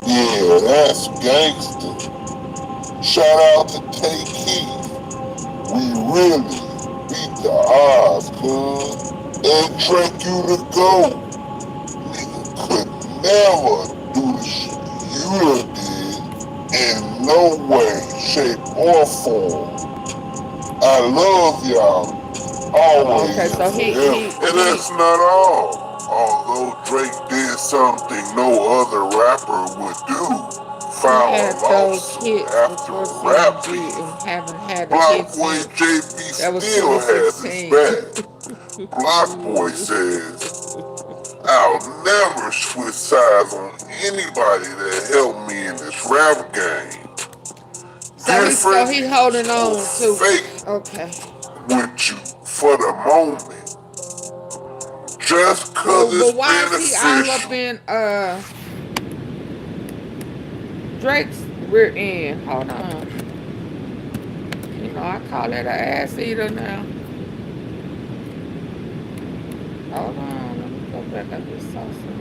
Yeah, that's gangster. Shout out to KEYGLOCK. We really beat the odds, cuz. And Drake, you the GOAT. Nigga could never do the shit you done did in no way, shape, or form. I love y'all. Always. Okay, so and that's not all. Although Drake did something no other rapper would do file a had those lawsuit hits after before a rap CMG beef, and haven't had a Block hit Boy since. JB That was still has his 2016. back. Block Boy says, I'll never switch sides on anybody that helped me in this rap game. So he holding on to. Fake Okay. with you for the moment. Just cause But it's why is he all up beneficial. in Drake's rear end? Hold on. You know, I call it an ass eater now. Hold on, let me go back up this salsa.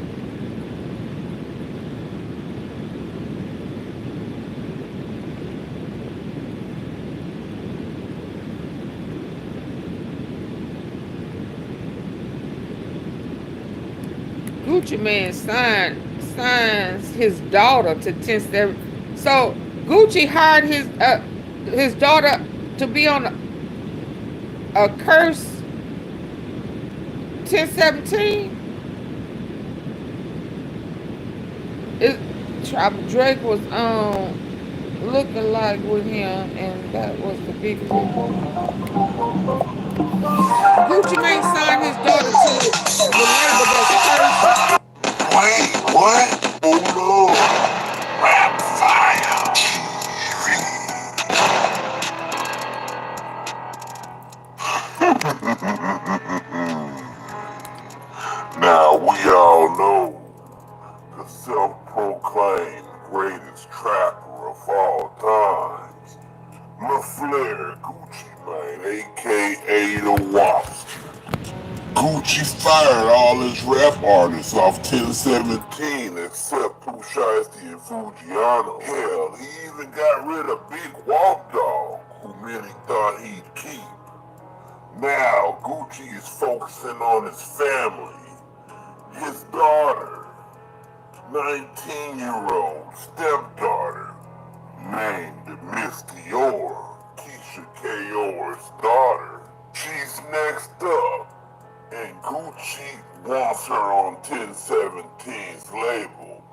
GUCCIMANE signs his daughter to 10-7. So Gucci hired his daughter to be on a curse 1017. Drake was looking like with him, and that was the biggest report. GUCCIMANE signed his daughter to the label that's cursed. Wait, what? Hold on. Rap Fire Now we all know the self-proclaimed greatest trapper of all times, LaFleur GUCCIMANE, aka the Wasp. Gucci fired all his rap artists off 1017 except Pooh Shiesty and Fujiano. Hell, he even got rid of Big Walk Dog, who many thought he'd keep. Now, Gucci is focusing on his family, his daughter, 19-year-old stepdaughter, named Miss Dior, Keisha K.O.'s daughter. She's next up. And Gucci wants her on 1017's label.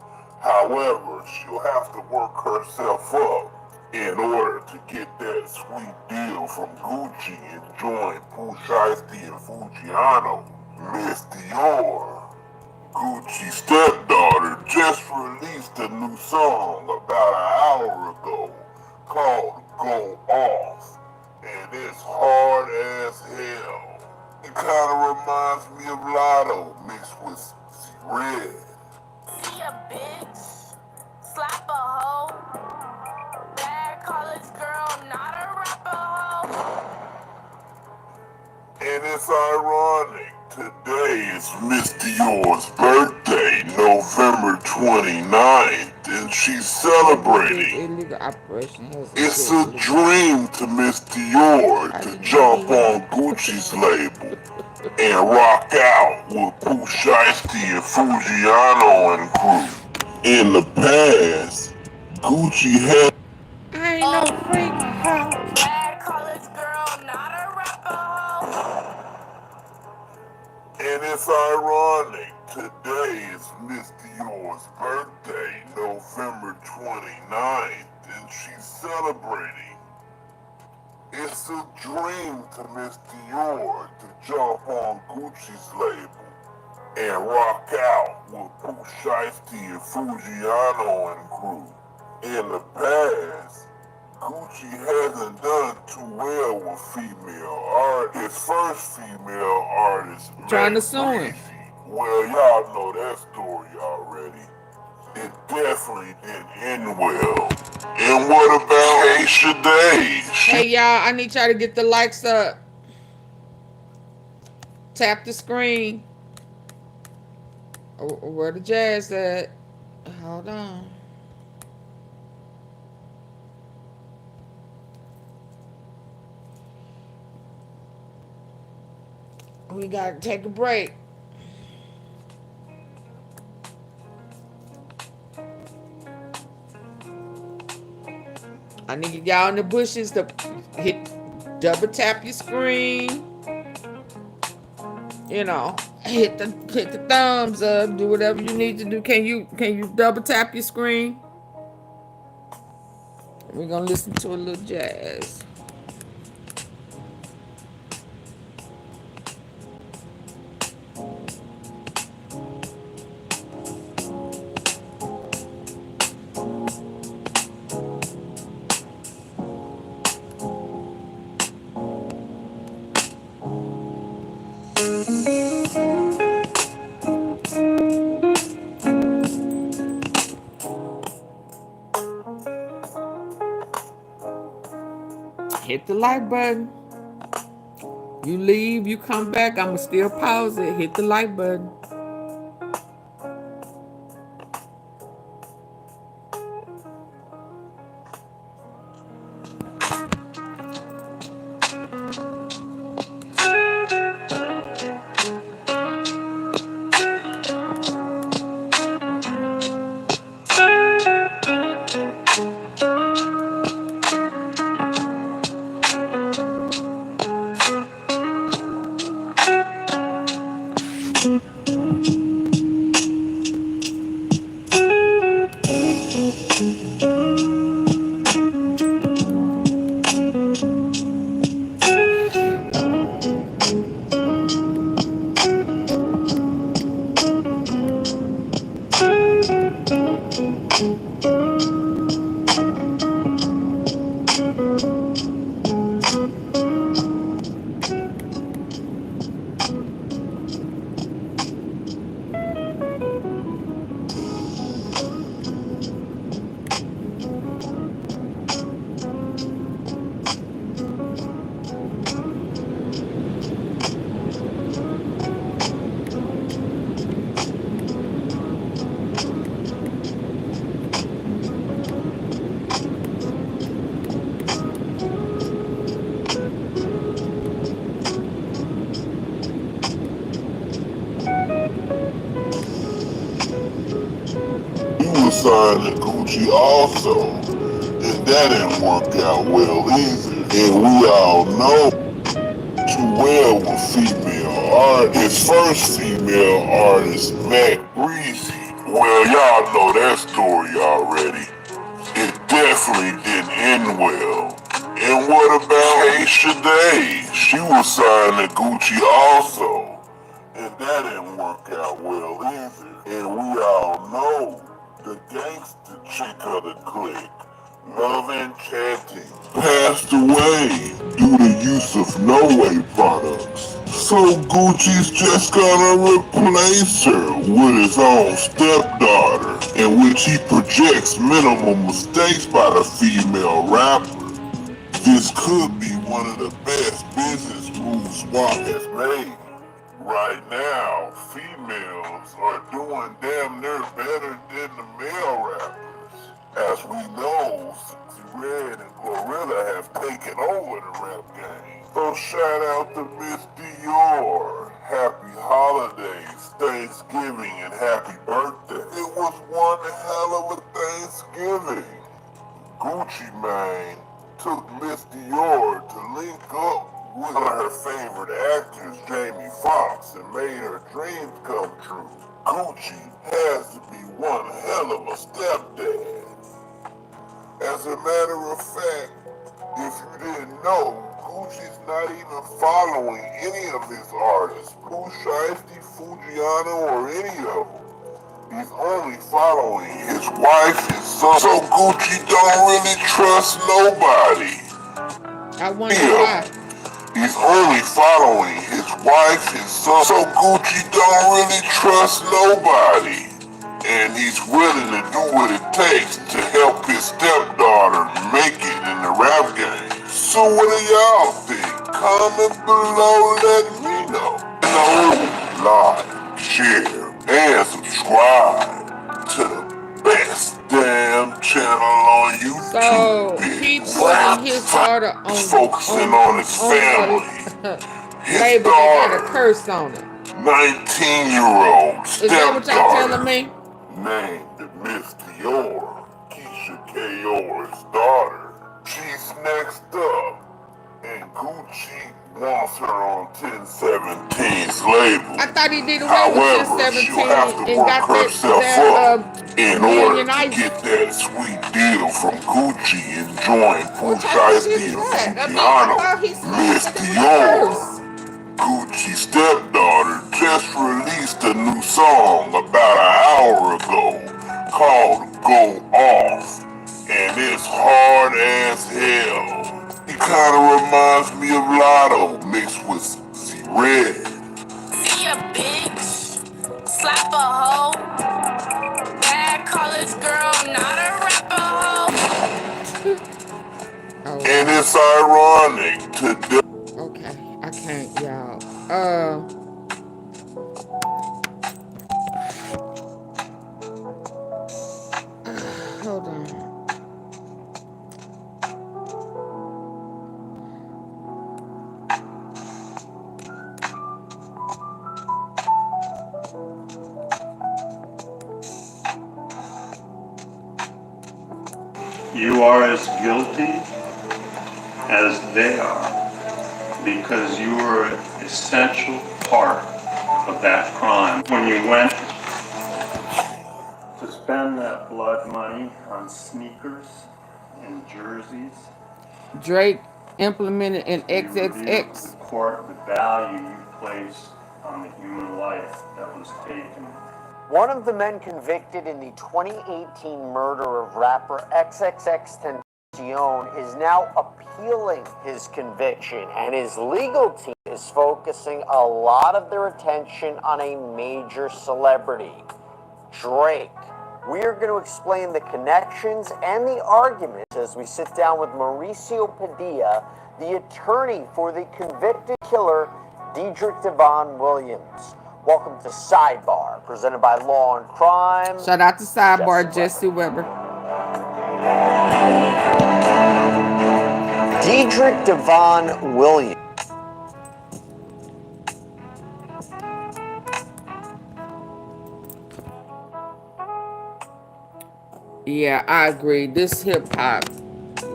However, she'll have to work herself up in order to get that sweet deal from Gucci and join Pooh Shiesty and Fujiano. Miss Dior, Gucci's stepdaughter, just released a new song about an hour ago called Go Off, and it's hard as hell. It kinda reminds me of Lotto mixed with Red. See a bitch, slap a hoe, bad college girl, not a rapper hoe. And it's ironic, today is Miss Dior's birthday, November 29th, and she's celebrating. It's a dream to Miss Dior to jump on Gucci's label and rock out with Pooh Shiesty and Fujiano and crew. In the past, Gucci had I ain't no freak hoe. Bad college girl, not a rapper hoe. And it's ironic, today is Miss Dior's birthday, November 29th, and she's celebrating. It's a dream to Miss Dior to jump on Gucci's label and rock out with Pooh Shiesty and Fujiano and crew. In the past, Gucci hasn't done too well with female artists. His first female artist, Trying to sue him. Well, y'all know that story already. It definitely didn't end well. And what about Keisha Day? Hey y'all, I need y'all to get the likes up. Tap the screen. Where the jazz at? Hold on. We gotta take a break. I need y'all in the bushes to double tap your screen. You know, hit the thumbs up. Do whatever you need to do. Can you double tap your screen? We're gonna listen to a little jazz. Hit the like button. You leave, you come back, I'ma still pause it. Hit the like button. He was signed to Gucci also, and that didn't work out well either. And we all know too well with female art. His first female artist, Mac Breezy. Well, y'all know that story already. It definitely didn't end well. And what about Aisha Day? She was signed to Gucci also, and that didn't work out well either. And we all know the gangster chick of the clique, Love and Chatting, passed away due to use of no-way products. So Gucci's just gonna replace her with his own stepdaughter, in which he projects minimal mistakes by the female rapper. This could be one of the best business moves WAP has made. Right now, females are doing damn near better than the male rappers. As we know, Red and Gorilla have taken over the rap game. So shout out to Miss Dior. Happy holidays, Thanksgiving, and happy birthday. It was one hell of a Thanksgiving. GUCCIMANE took Miss Dior to link up with one of her favorite actors, Jamie Foxx, and made her dreams come true. Gucci has to be one hell of a stepdad. As a matter of fact, if you didn't know, Gucci's not even following any of his artists, Pooh Shiesty, Fujiano, or any of them. He's only following his wife and son. So Gucci don't really trust nobody. I wonder why. He's only following his wife and son. So Gucci don't really trust nobody. And he's willing to do what it takes to help his stepdaughter make it in the rap game. So what do y'all think? Comment below, let me know. Like, share, and subscribe to the best damn channel on YouTube. So he putting his daughter on focusing on his family. His label that got a curse on it. 19-year-old Is that what y'all telling me? Named Miss Dior, Keisha Kayor's daughter. She's next up, and Gucci wants her on 1017's label. I thought he did away with However, she'll have 1017 to and work got herself that up in order million to ice. get that sweet deal from Gucci and join What type of shit Pushai's is and that? I mean, I Fujiano, thought he Miss said it was Dior. first. Gucci's stepdaughter just released a new song about an hour ago called Go Off, and it's hard as hell. It kinda reminds me of Lotto mixed with Z-Red. Be a bitch, slap a hoe, bad college girl, not a rapper hoe. And it's ironic to Okay, I can't, y'all. Hold on. You are as guilty as they are because you were an essential part of that crime. When you went to spend that blood money on sneakers and jerseys, Drake implemented an you revealed to XXX. the court the value you placed on the human life that was taken. One of the men convicted in the 2018 murder of rapper XXXTentacion is now appealing his conviction, and his legal team is focusing a lot of their attention on a major celebrity, Drake. We are going to explain the connections and the arguments as we sit down with Mauricio Padilla, the attorney for the convicted killer, Diedrich Devon Williams. Welcome to Sidebar, presented by Law and Crime. Shout out to Sidebar, Jesse Weber. Diedrich Devon Williams. Yeah, I agree. This hip hop,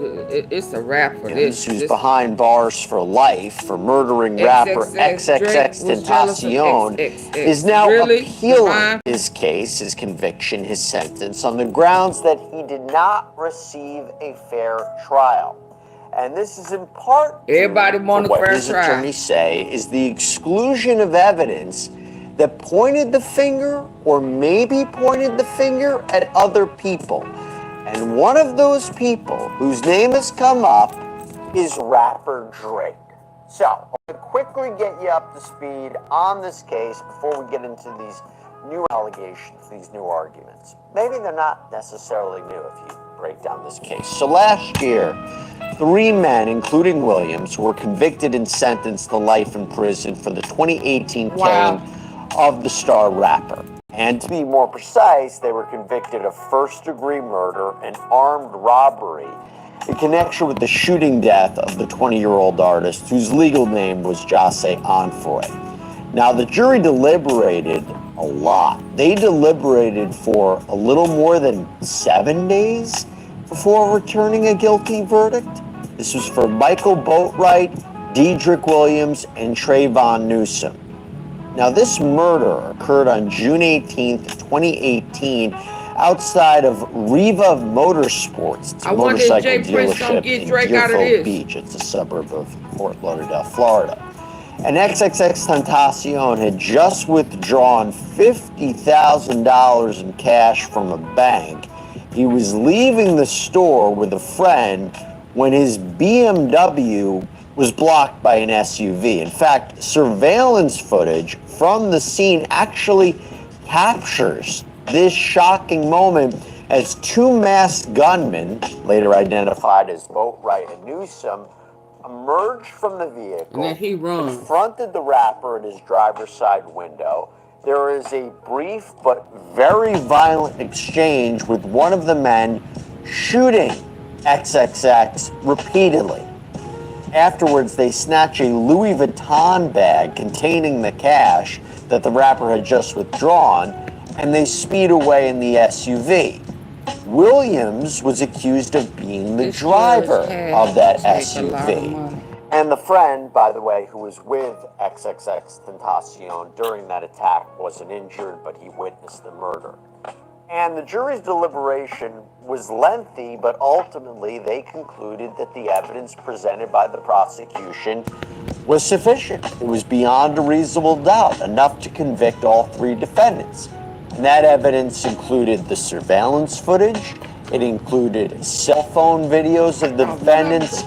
it's a rap for this. Who's behind bars for life for murdering rapper XXXTentacion is now appealing his case, his conviction, his sentence on the grounds that he did not receive a fair trial. And this is in part everybody want what his attorneys say is the exclusion of evidence that pointed the finger or maybe pointed the finger at other people. And one of those people whose name has come up is rapper Drake. So, I'm going to quickly get you up to speed on this case before we get into these new allegations, these new arguments. Maybe they're not necessarily new if you break down this case. So last year, 3 men, including Williams, were convicted and sentenced to life in prison for the 2018 killing of the star rapper. And to be more precise, they were convicted of first-degree murder and armed robbery in connection with the shooting death of the 20-year-old artist whose legal name was Jose Onfoy. Now, the jury deliberated a lot. They deliberated for a little more than 7 days before returning a guilty verdict. This was for Michael Boatwright, Diedrich Williams, and Trayvon Newsom. Now, this murder occurred on June 18th, 2018, outside of Riva Motorsports. It's a motorcycle dealership in Deerfield Beach. It's a suburb of Fort Lauderdale, Florida. And XXXTentacion had just withdrawn $50,000 in cash from a bank. He was leaving the store with a friend when his BMW was blocked by an SUV. In fact, surveillance footage from the scene actually captures this shocking moment as 2 masked gunmen, later identified as Boatwright and Newsom, emerged from the vehicle, confronted the rapper at his driver's side window. There is a brief but very violent exchange with one of the men shooting XXX repeatedly. Afterwards, they snatch a Louis Vuitton bag containing the cash that the rapper had just withdrawn, and they speed away in the SUV. Williams was accused of being the driver of that SUV. And the friend, by the way, who was with XXX Tentacion during that attack wasn't injured, but he witnessed the murder. And the jury's deliberation was lengthy, but ultimately they concluded that the evidence presented by the prosecution was sufficient. It was beyond a reasonable doubt, enough to convict all three defendants. And that evidence included the surveillance footage. It included cell phone videos of the defendants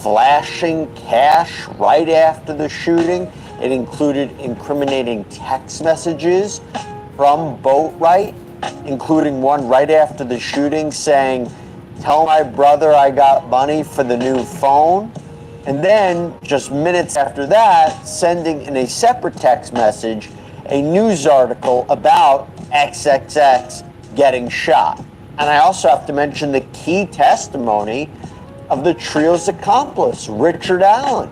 flashing cash right after the shooting. It included incriminating text messages from Boatwright, including one right after the shooting saying, "Tell my brother I got money for the new phone." And then, just minutes after that, sending in a separate text message a news article about XXX getting shot. And I also have to mention the key testimony of the trio's accomplice, Richard Allen,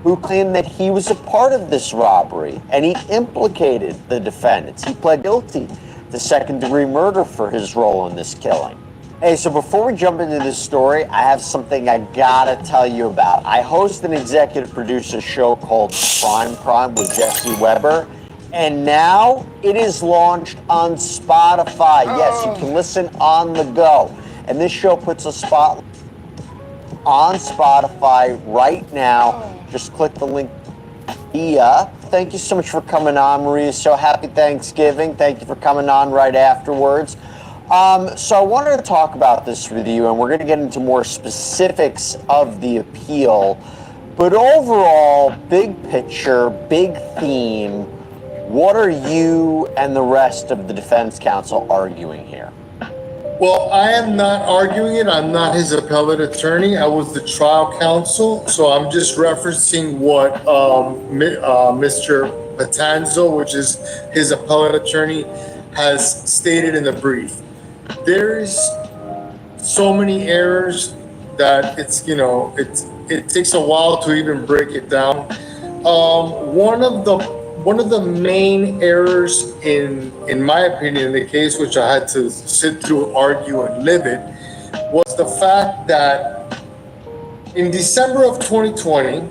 who claimed that he was a part of this robbery and he implicated the defendants. He pled guilty to second-degree murder for his role in this killing. Hey, so before we jump into this story, I have something I gotta tell you about. I host and executive produce a show called Crime with Jesse Weber, and now it is launched on Spotify. Yes, you can listen on the go. And this show puts a spotlight on Spotify right now. Just click the link. Thank you so much for coming on, Maria. So happy Thanksgiving. Thank you for coming on right afterwards. So I wanted to talk about this with you, and we're going to get into more specifics of the appeal. But overall, big picture, big theme, what are you and the rest of the defense counsel arguing here? Well, I am not arguing it. I'm not his appellate attorney. I was the trial counsel. So I'm just referencing what Mr. Patanzo, which is his appellate attorney, has stated in the brief. There's so many errors that it's, you know, it takes a while to even break it down. One of the main errors in my opinion in the case, which I had to sit through, argue, and live it, was the fact that in December of 2020,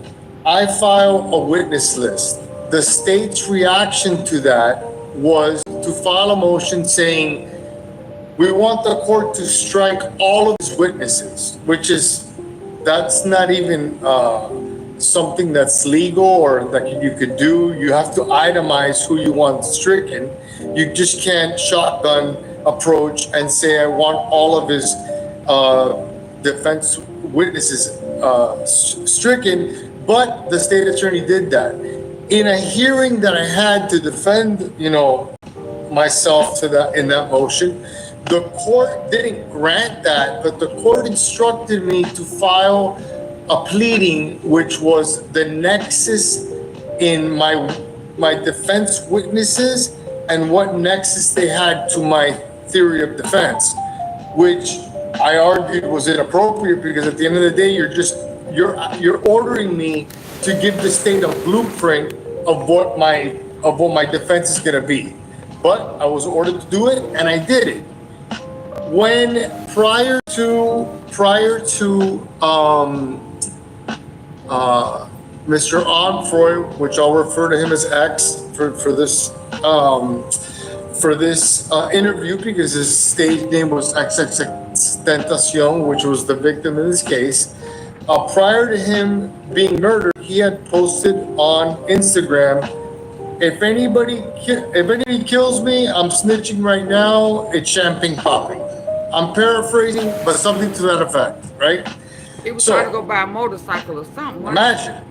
I filed a witness list. The state's reaction to that was to file a motion saying, we want the court to strike all of these witnesses, which is, that's not even something that's legal or that you could do. You have to itemize who you want stricken. You just can't shotgun approach and say, I want all of his defense witnesses stricken, but the state attorney did that. In a hearing that I had to defend, you know, myself to that in that motion, the court didn't grant that, but the court instructed me to file a pleading, which was the nexus in my defense witnesses and what nexus they had to my theory of defense, which I argued was inappropriate because at the end of the day, you're ordering me to give the state a blueprint of what my defense is going to be. But I was ordered to do it, and I did it. When prior to Mr. Onfroy, which I'll refer to him as X for this interview because his stage name was XXXTentacion, which was the victim in this case. Prior to him being murdered, he had posted on Instagram, if anybody kills me, I'm snitching right now, it's champagne popping. I'm paraphrasing, but something to that effect, right? He was trying to go buy a motorcycle or something. Right? Imagine.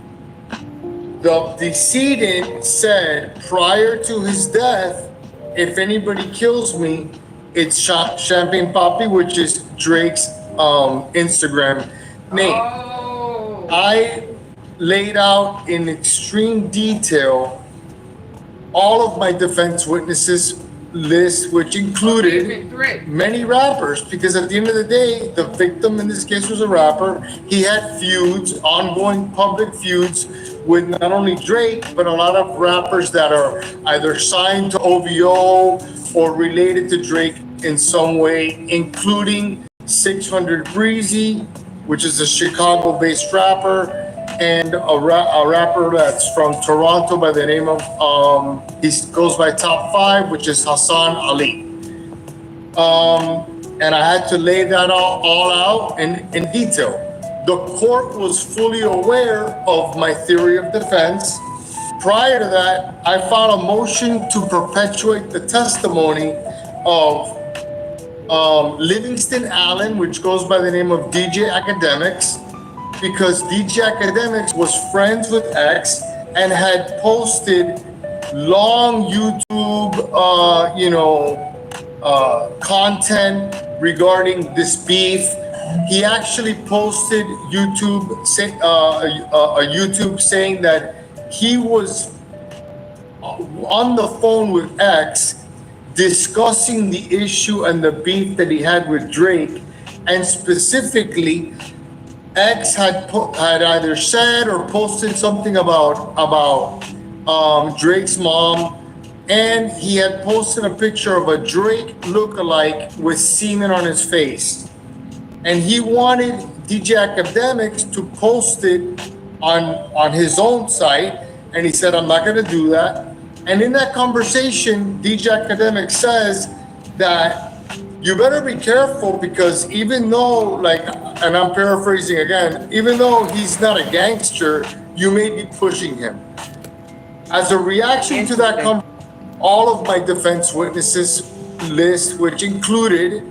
The decedent said prior to his death, if anybody kills me, it's Champagne Poppy, which is Drake's Instagram name. Oh. I laid out in extreme detail all of my defense witnesses list, which included many rappers, because at the end of the day, the victim in this case was a rapper. He had feuds, ongoing public feuds with not only Drake, but a lot of rappers that are either signed to OVO or related to Drake in some way, including 600 Breezy, which is a Chicago-based rapper, and a rapper that's from Toronto by the name of, he goes by Top 5, which is Hassan Ali. And I had to lay that all out in detail. The court was fully aware of my theory of defense. Prior to that, I filed a motion to perpetuate the testimony of Livingston Allen, which goes by the name of DJ Academics, because DJ Academics was friends with X and had posted long YouTube, content regarding this beef. He actually posted YouTube saying that he was on the phone with X discussing the issue and the beef that he had with Drake, and specifically X had either said or posted something about Drake's mom, and he had posted a picture of a Drake lookalike with semen on his face. And he wanted DJ Academics to post it on his own site, and he said, I'm not gonna do that. And in that conversation, DJ Academics says that you better be careful, because even though, and I'm paraphrasing again, even though he's not a gangster, you may be pushing him. As a reaction to that, all of my defense witnesses list, which included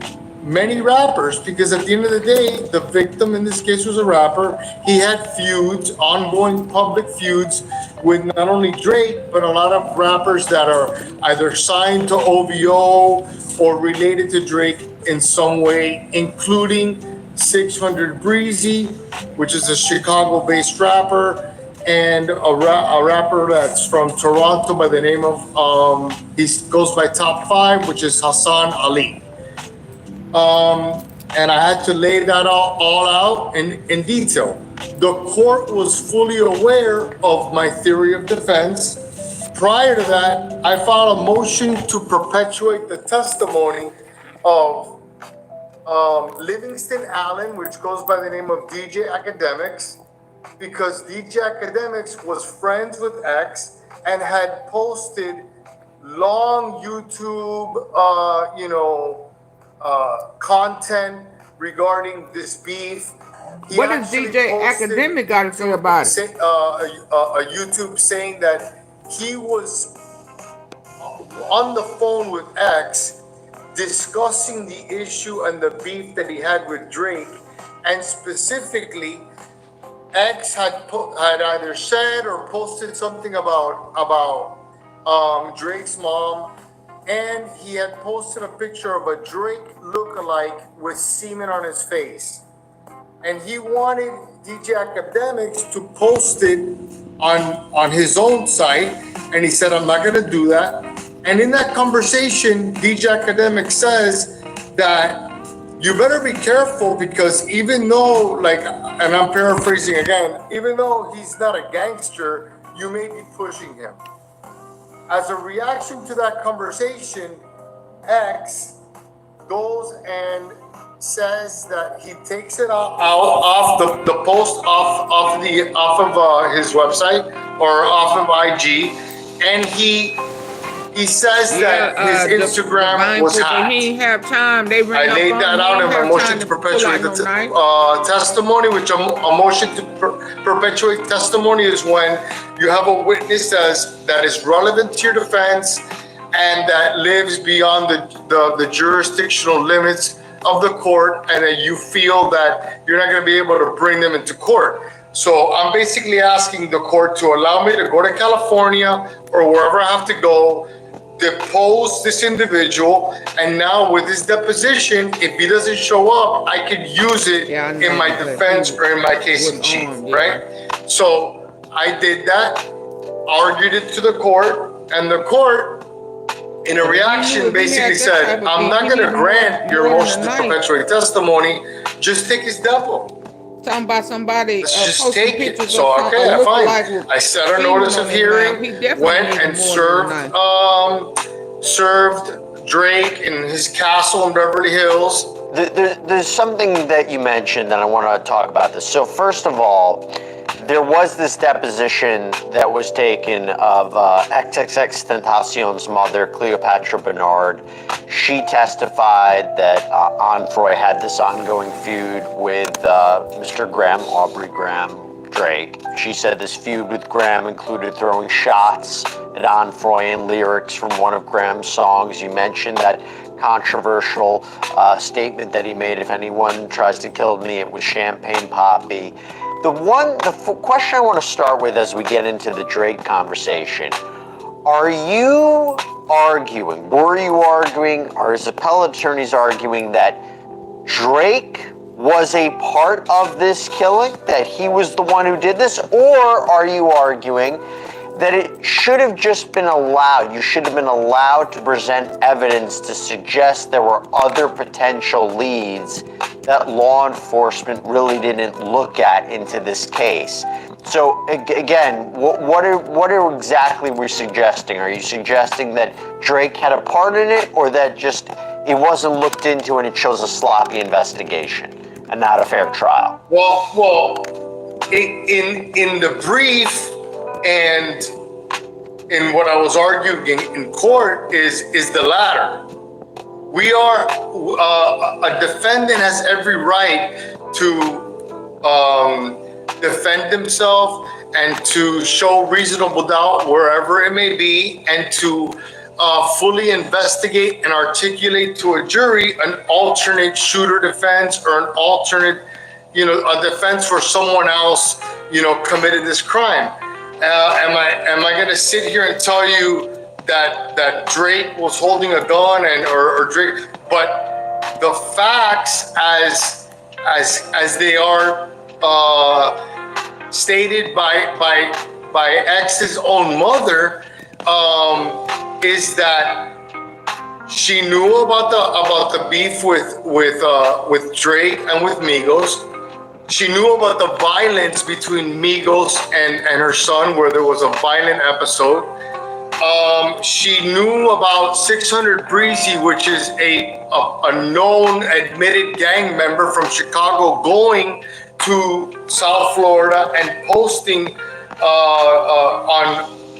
many rappers, because at the end of the day, the victim in this case was a rapper. He had feuds, ongoing public feuds with not only Drake, but a lot of rappers that are either signed to OVO or related to Drake in some way, including 600 Breezy, which is a Chicago-based rapper, and a rapper that's from Toronto by the name of, he goes by Top 5, which is Hassan Ali. And I had to lay that all out in detail. The court was fully aware of my theory of defense. Prior to that, I filed a motion to perpetuate the testimony of Livingston Allen, which goes by the name of DJ Academics, because DJ Academics was friends with X and had posted long YouTube, content regarding this beef. What does DJ Academic got to say about it? A YouTube saying that he was on the phone with X discussing the issue and the beef that he had with Drake, and specifically X had either said or posted something about Drake's mom, and he had posted a picture of a Drake lookalike with semen on his face. And he wanted DJ Academics to post it on his own site, and he said, I'm not gonna do that. And in that conversation, DJ Academics says that you better be careful, because even though, and I'm paraphrasing again, even though he's not a gangster, you may be pushing him. As a reaction to that conversation, X goes and says that he takes it off the post off of his website or off of IG, and he says that his Instagram was hacked. He didn't have time. I laid that out in my motion to perpetuate the testimony, which a motion to perpetuate testimony is when you have a witness that is relevant to your defense and that lives beyond the jurisdictional limits of the court, and that you feel that you're not going to be able to bring them into court. So I'm basically asking the court to allow me to go to California or wherever I have to go, depose this individual, and now with his deposition, if he doesn't show up, I could use it in my defense or in my case in chief, right? So I did that, argued it to the court, and the court, in a reaction, basically said, I'm not going to grant your motion to perpetuate testimony, just take his depo. Talking about somebody. Let's just take it. So, okay, fine. I set a notice of hearing, went and served Drake in his castle in Beverly Hills. There's something that you mentioned that I want to talk about this. So first of all, there was this deposition that was taken of XXX Tentacion's mother, Cleopatra Bernard. She testified that OnFroy had this ongoing feud with Mr. Graham, Aubrey Graham, Drake. She said this feud with Graham included throwing shots at OnFroy and lyrics from one of Graham's songs. You mentioned that controversial statement that he made, if anyone tries to kill me, it was champagne poppy. The question I want to start with as we get into the Drake conversation, were you arguing, or is appellate attorneys arguing that Drake was a part of this killing, that he was the one who did this, or are you arguing that it should have just been allowed, you should have been allowed to present evidence to suggest there were other potential leads that law enforcement really didn't look at into this case? So again, what are exactly we're suggesting? Are you suggesting that Drake had a part in it, or that just it wasn't looked into and it shows a sloppy investigation and not a fair trial? Well, in the brief and in what I was arguing in court is the latter. We are a defendant has every right to defend himself and to show reasonable doubt wherever it may be, and to fully investigate and articulate to a jury an alternate shooter defense, or an alternate, a defense for someone else, committed this crime. Am I going to sit here and tell you that Drake was holding a gun or Drake? But the facts, as they are stated by X's own mother, is that she knew about the beef with Drake and with Migos. She knew about the violence between Migos and her son, where there was a violent episode. She knew about 600 Breezy, which is a known admitted gang member from Chicago, going to South Florida and posting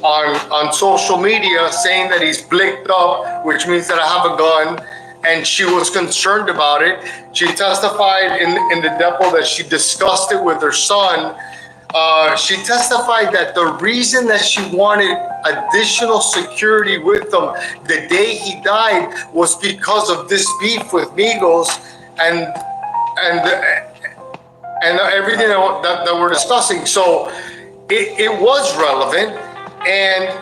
on social media saying that he's blicked up, which means that I have a gun. And she was concerned about it. She testified in the depot that she discussed it with her son. She testified that the reason that she wanted additional security with him the day he died was because of this beef with Migos and everything that we're discussing. So it was relevant, and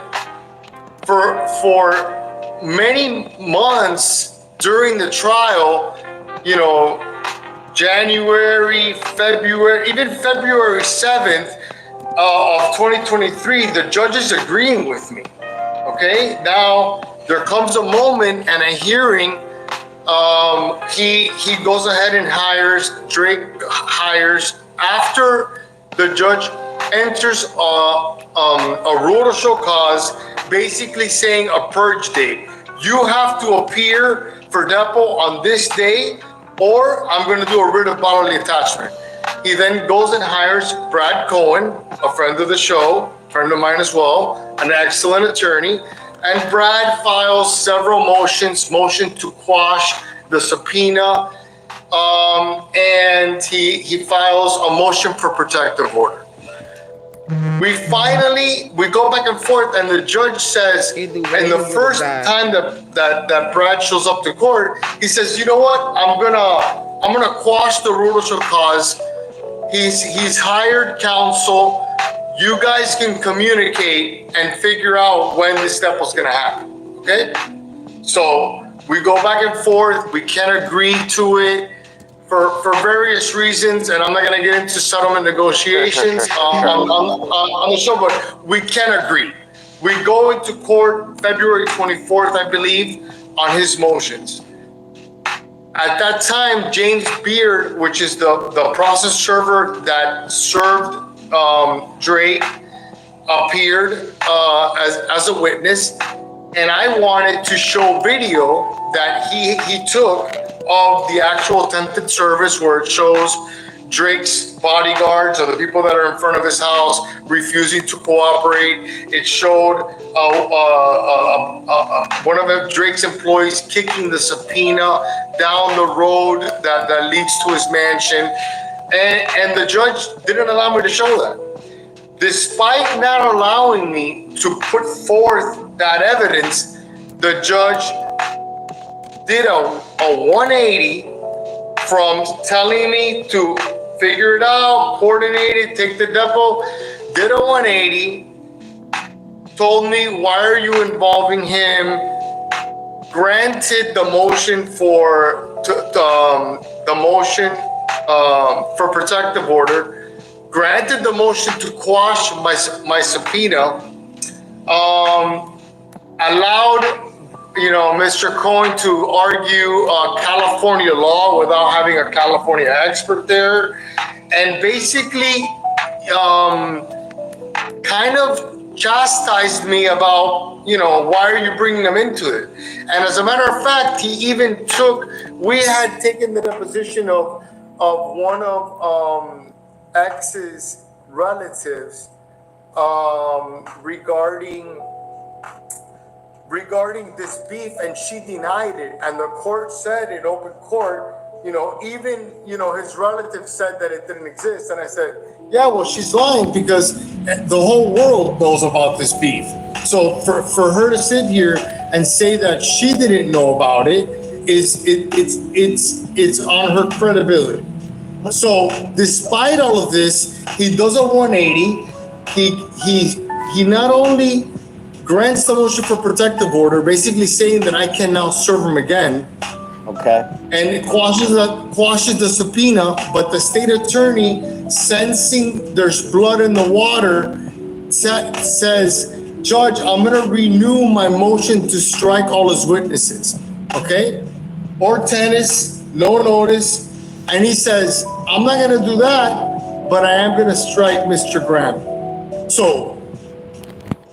for many months during the trial, January, February, even February 7th of 2023, the judge is agreeing with me. Okay, now there comes a moment and a hearing. He goes ahead and Drake hires, after the judge enters a rule to show cause, basically saying a purge date. You have to appear for depo on this day, or I'm going to do a writ of bodily attachment. He then goes and hires Brad Cohen, a friend of the show, friend of mine as well, an excellent attorney. And Brad files several motion to quash the subpoena, and he files a motion for protective order. We go back and forth, and the judge says, and the first time that Brad shows up to court, he says, you know what, I'm gonna quash the rule of show cause. He's hired counsel. You guys can communicate and figure out when this step was gonna happen. Okay? So we go back and forth. We can't agree to it for various reasons, and I'm not going to get into settlement negotiations on the show, but we can agree. We go into court February 24th, I believe, on his motions. At that time, James Beard, which is the process server that served Drake, appeared as a witness, and I wanted to show video that he took of the actual attempted service, where it shows Drake's bodyguards or the people that are in front of his house refusing to cooperate. It showed one of Drake's employees kicking the subpoena down the road that leads to his mansion. And the judge didn't allow me to show that. Despite not allowing me to put forth that evidence, the judge did a 180 from telling me to figure it out, coordinate it, take the depo, did a 180, told me, why are you involving him? Granted the motion for protective order, granted the motion to quash my subpoena, allowed Mr. Cohen to argue California law without having a California expert there, and basically kind of chastised me about, why are you bringing them into it? And as a matter of fact, he even we had taken the deposition of one of X's relatives regarding this beef, and she denied it, and the court said in open court, even his relative said that it didn't exist. And I said, yeah, well, she's lying because the whole world knows about this beef. So for her to sit here and say that she didn't know about it it's on her credibility. So despite all of this, he does a 180. He not only grants the motion for protective order, basically saying that I can now serve him again. Okay. And it quashes the subpoena, but the state attorney, sensing there's blood in the water, says, Judge, I'm gonna renew my motion to strike all his witnesses, okay? Or tennis, no notice, and he says, I'm not gonna do that, but I am gonna strike Mr. Graham. So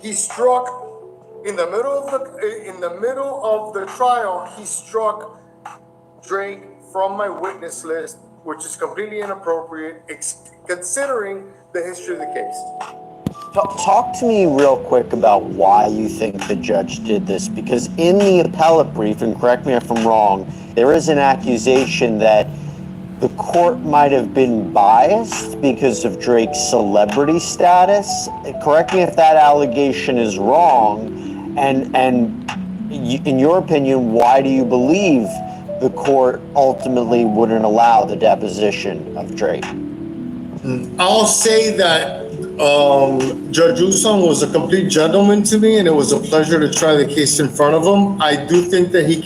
he struck in the middle of the trial. He struck Drake from my witness list, which is completely inappropriate, considering the history of the case. Talk to me real quick about why you think the judge did this, because in the appellate brief, and correct me if I'm wrong, there is an accusation that the court might have been biased because of Drake's celebrity status. Correct me if that allegation is wrong, and in your opinion, why do you believe the court ultimately wouldn't allow the deposition of Drake? I'll say that Judge Usong was a complete gentleman to me, and it was a pleasure to try the case in front of him. I do think that he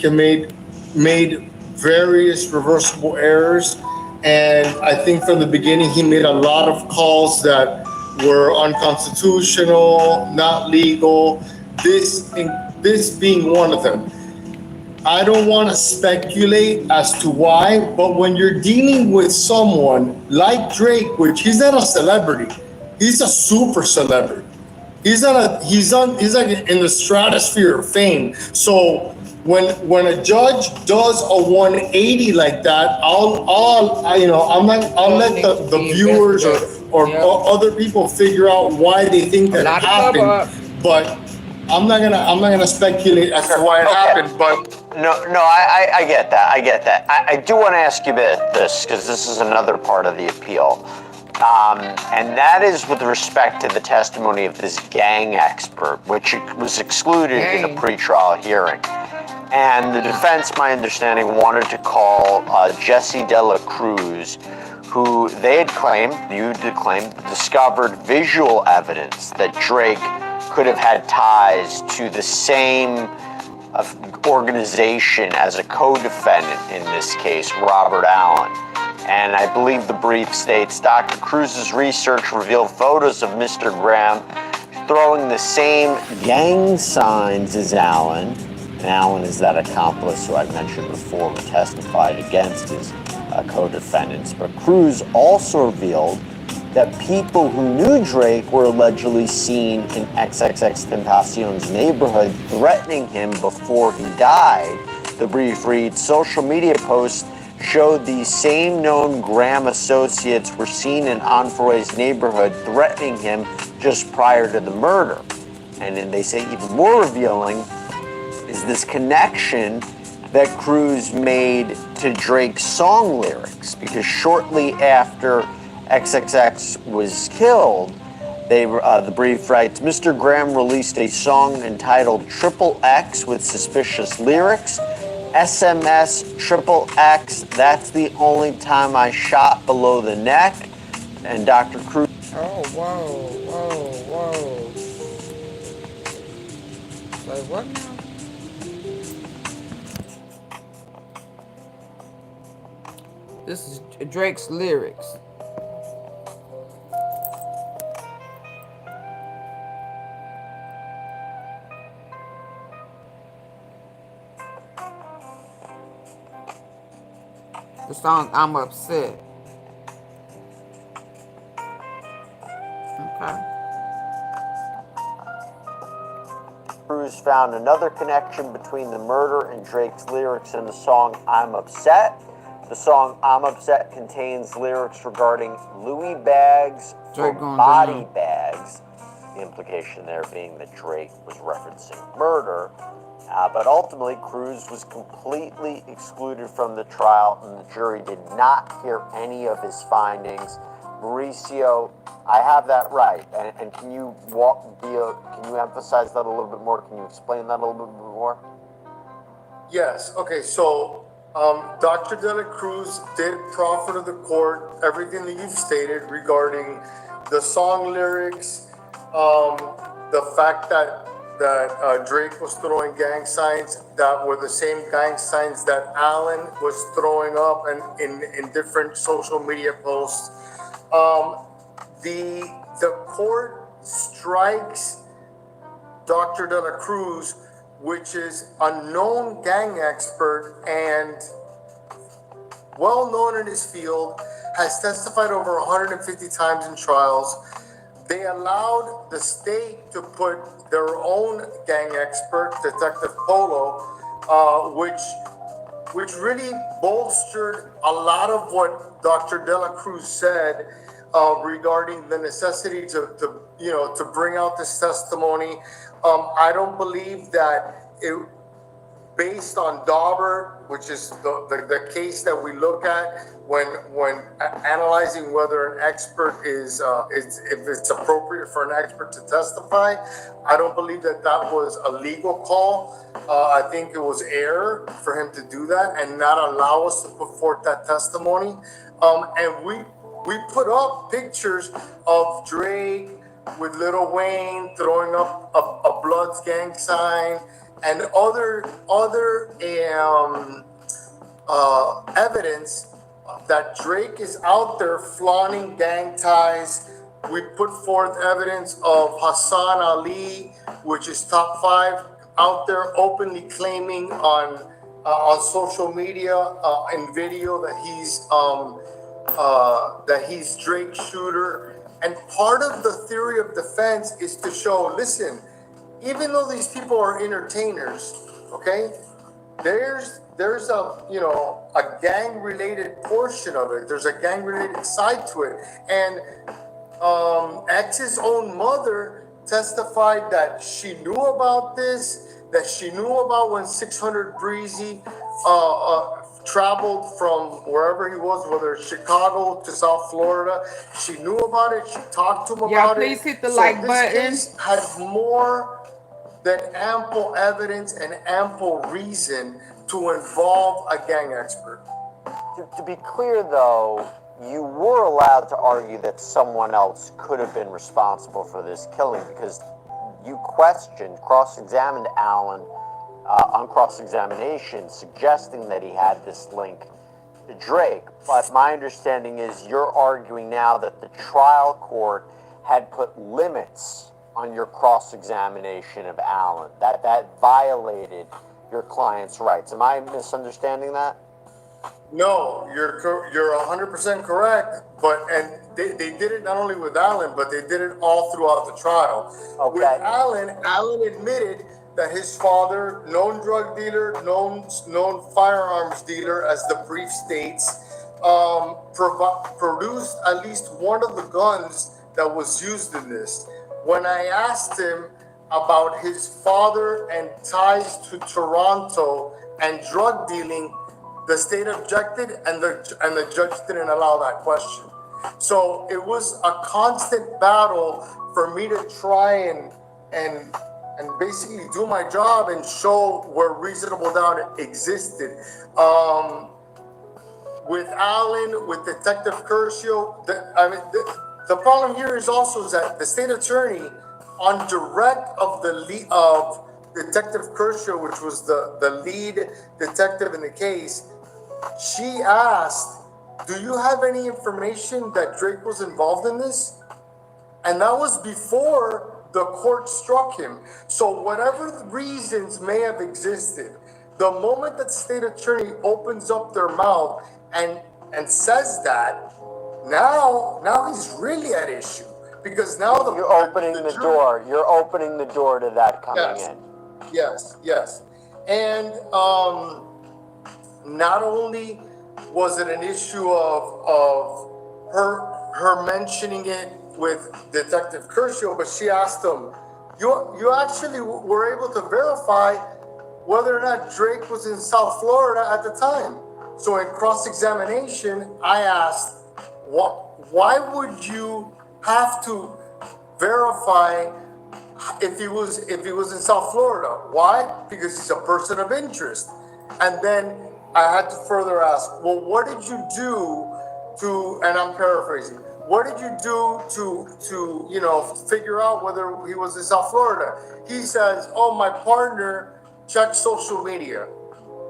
made various reversible errors, and I think from the beginning he made a lot of calls that were unconstitutional, not legal, this being one of them. I don't want to speculate as to why, but when you're dealing with someone like Drake, which he's not a celebrity, he's a super celebrity. He's like in the stratosphere of fame. So when a judge does a 180 like that, I'll let the viewers or other people figure out why they think that it happened. But I'm not gonna speculate as to why it happened. But I get that. I do want to ask you this, because this is another part of the appeal. And that is with respect to the testimony of this gang expert, which was excluded in a pretrial hearing. And the defense, my understanding, wanted to call Jesse De La Cruz, who they had claimed, discovered visual evidence that Drake could have had ties to the same organization as a co-defendant in this case, Robert Allen. And I believe the brief states, Dr. Cruz's research revealed photos of Mr. Graham throwing the same gang signs as Allen. And Allen is that accomplice who I mentioned before who testified against his co-defendants. But Cruz also revealed that people who knew Drake were allegedly seen in XXXTentacion's neighborhood threatening him before he died. The brief reads, social media posts showed these same known Graham associates were seen in Onfroy's neighborhood threatening him just prior to the murder. And then they say even more revealing is this connection that Cruz made to Drake's song lyrics, because shortly after XXX was killed, the brief writes, Mr. Graham released a song entitled Triple X with suspicious lyrics. SMS Triple X, that's the only time I shot below the neck. And Dr. Cruz. Oh, whoa. Say what now? This is Drake's lyrics. The song I'm Upset. Okay. Cruz found another connection between the murder and Drake's lyrics in the song I'm Upset. The song I'm Upset contains lyrics regarding Louis bags for body bags. The implication there being that Drake was referencing murder. But ultimately, Cruz was completely excluded from the trial, and the jury did not hear any of his findings. Mauricio, I have that right, and can you can you emphasize that a little bit more? Can you explain that a little bit more? Yes. Okay. So, Dr. De La Cruz did proffer to the court everything that you've stated regarding the song lyrics, the fact that Drake was throwing gang signs that were the same gang signs that Allen was throwing up and in different social media posts. The court strikes Dr. De La Cruz, which is a known gang expert and well known in his field, has testified over 150 times in trials. They allowed the state to put their own gang expert, Detective Polo, which really bolstered a lot of what Dr. De La Cruz said regarding the necessity to bring out this testimony. I don't believe that it, based on Dauber, which is the case that we look at when analyzing whether an expert is if it's appropriate for an expert to testify, I don't believe that was a legal call. I think it was error for him to do that and not allow us to put forth that testimony. And we put up pictures of Drake with Lil Wayne throwing up a Bloods gang sign and other evidence that Drake is out there flaunting gang ties. We put forth evidence of Hassan Ali, which is top 5 out there openly claiming on social media and video that he's Drake's shooter. And part of the theory of defense is to show, listen, even though these people are entertainers, okay, there's a gang-related portion of it. There's a gang-related side to it. And X's own mother testified that she knew about this, that she knew about when 600 Breezy traveled from wherever he was, whether it's Chicago to South Florida. She knew about it. She talked to him about it. Yeah, please hit the like button. This case had more than ample evidence and ample reason to involve a gang expert. To be clear, though, you were allowed to argue that someone else could have been responsible for this killing because you cross-examined Allen on cross-examination, suggesting that he had this link to Drake. But my understanding is you're arguing now that the trial court had put limits on your cross-examination of Allen, that violated your client's rights. Am I misunderstanding that? No, you're 100% correct. And they did it not only with Allen, but they did it all throughout the trial. Okay. With Allen admitted that his father, known drug dealer, known firearms dealer, as the brief states, produced at least one of the guns that was used in this. When I asked him about his father and ties to Toronto and drug dealing, the state objected, and the judge didn't allow that question. So it was a constant battle for me to try and basically do my job and show where reasonable doubt existed. With Alan, with Detective Curcio, the problem here is also that the state attorney, on direct of Detective Curcio, which was the lead detective in the case, she asked, "Do you have any information that Drake was involved in this?" And that was before the court struck him. So whatever the reasons may have existed, the moment that the state attorney opens up their mouth and says that, now he's really at issue, because now you're opening the door. You're opening the door to that coming in. Yes. And not only was it an issue of her mentioning it with Detective Curcio, but she asked him, you actually were able to verify whether or not Drake was in South Florida at the time. So in cross-examination, I asked, why would you have to verify if he was in South Florida? Why? Because he's a person of interest. And then I had to further ask, well, what did you do to, and I'm paraphrasing, what did you do to figure out whether he was in South Florida? He says, oh, my partner checked social media.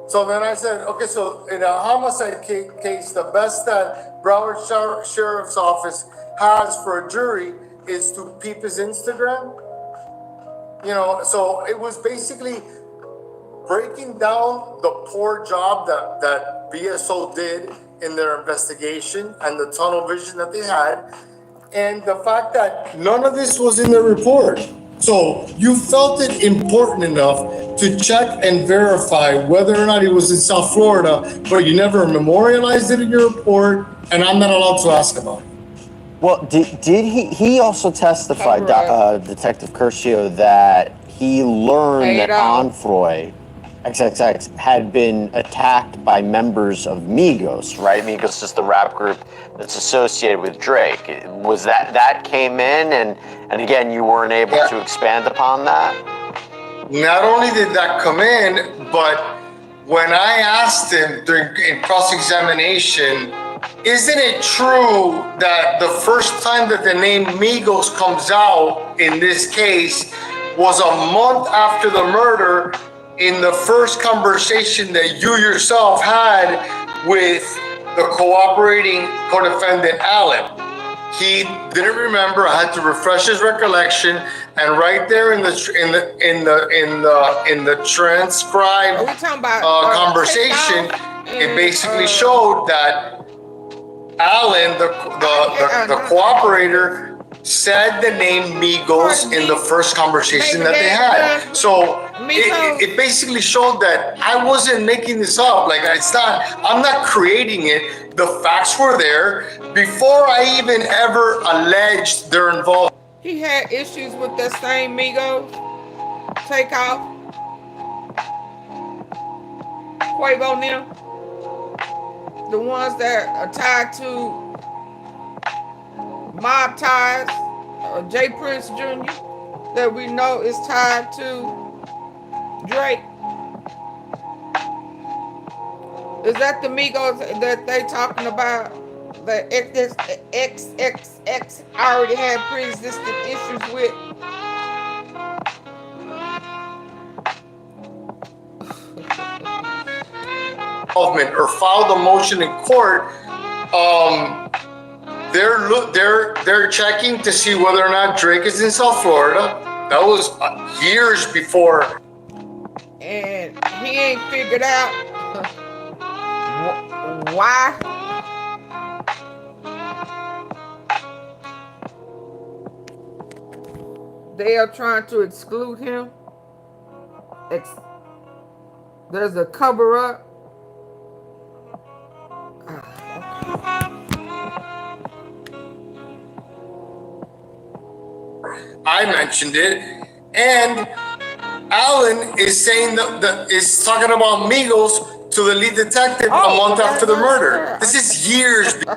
So then I said, okay, so in a homicide case, the best that Broward Sheriff's Office has for a jury is to peep his Instagram. So it was basically breaking down the poor job that BSO did in their investigation and the tunnel vision that they had, and the fact that none of this was in the report. So you felt it important enough to check and verify whether or not he was in South Florida, but you never memorialized it in your report, and I'm not allowed to ask about it. Well, did he also testified, Detective Curcio, that he learned that Onfroy XXX had been attacked by members of Migos, right? Migos is the rap group that's associated with Drake. Was that came in, and again, you weren't able to expand upon that? Not only did that come in, but when I asked him in cross-examination, isn't it true that the first time that the name Migos comes out in this case was a month after the murder, in the first conversation that you yourself had with the cooperating co-defendant Alan? He didn't remember. I had to refresh his recollection, and right there in the transcribed conversation, it basically showed that Alan, the cooperator, said the name Migos in the first conversation that they had. So it basically showed that I wasn't making this up. Like, I'm not creating it. The facts were there before I even ever alleged they're involved. He had issues with that same Migos takeoff. Quavo now. The ones that are tied to mob ties, J. Prince Jr., that we know is tied to Drake. Is that the Migos that they talking about? The XXX already had pre-existing issues with? Or filed a motion in court. They're checking to see whether or not Drake is in South Florida. That was years before. And he ain't figured out why. They are trying to exclude him. there's a cover up. I mentioned it, and Alan is saying is talking about Migos to the lead detective a month after the murder. This is years. It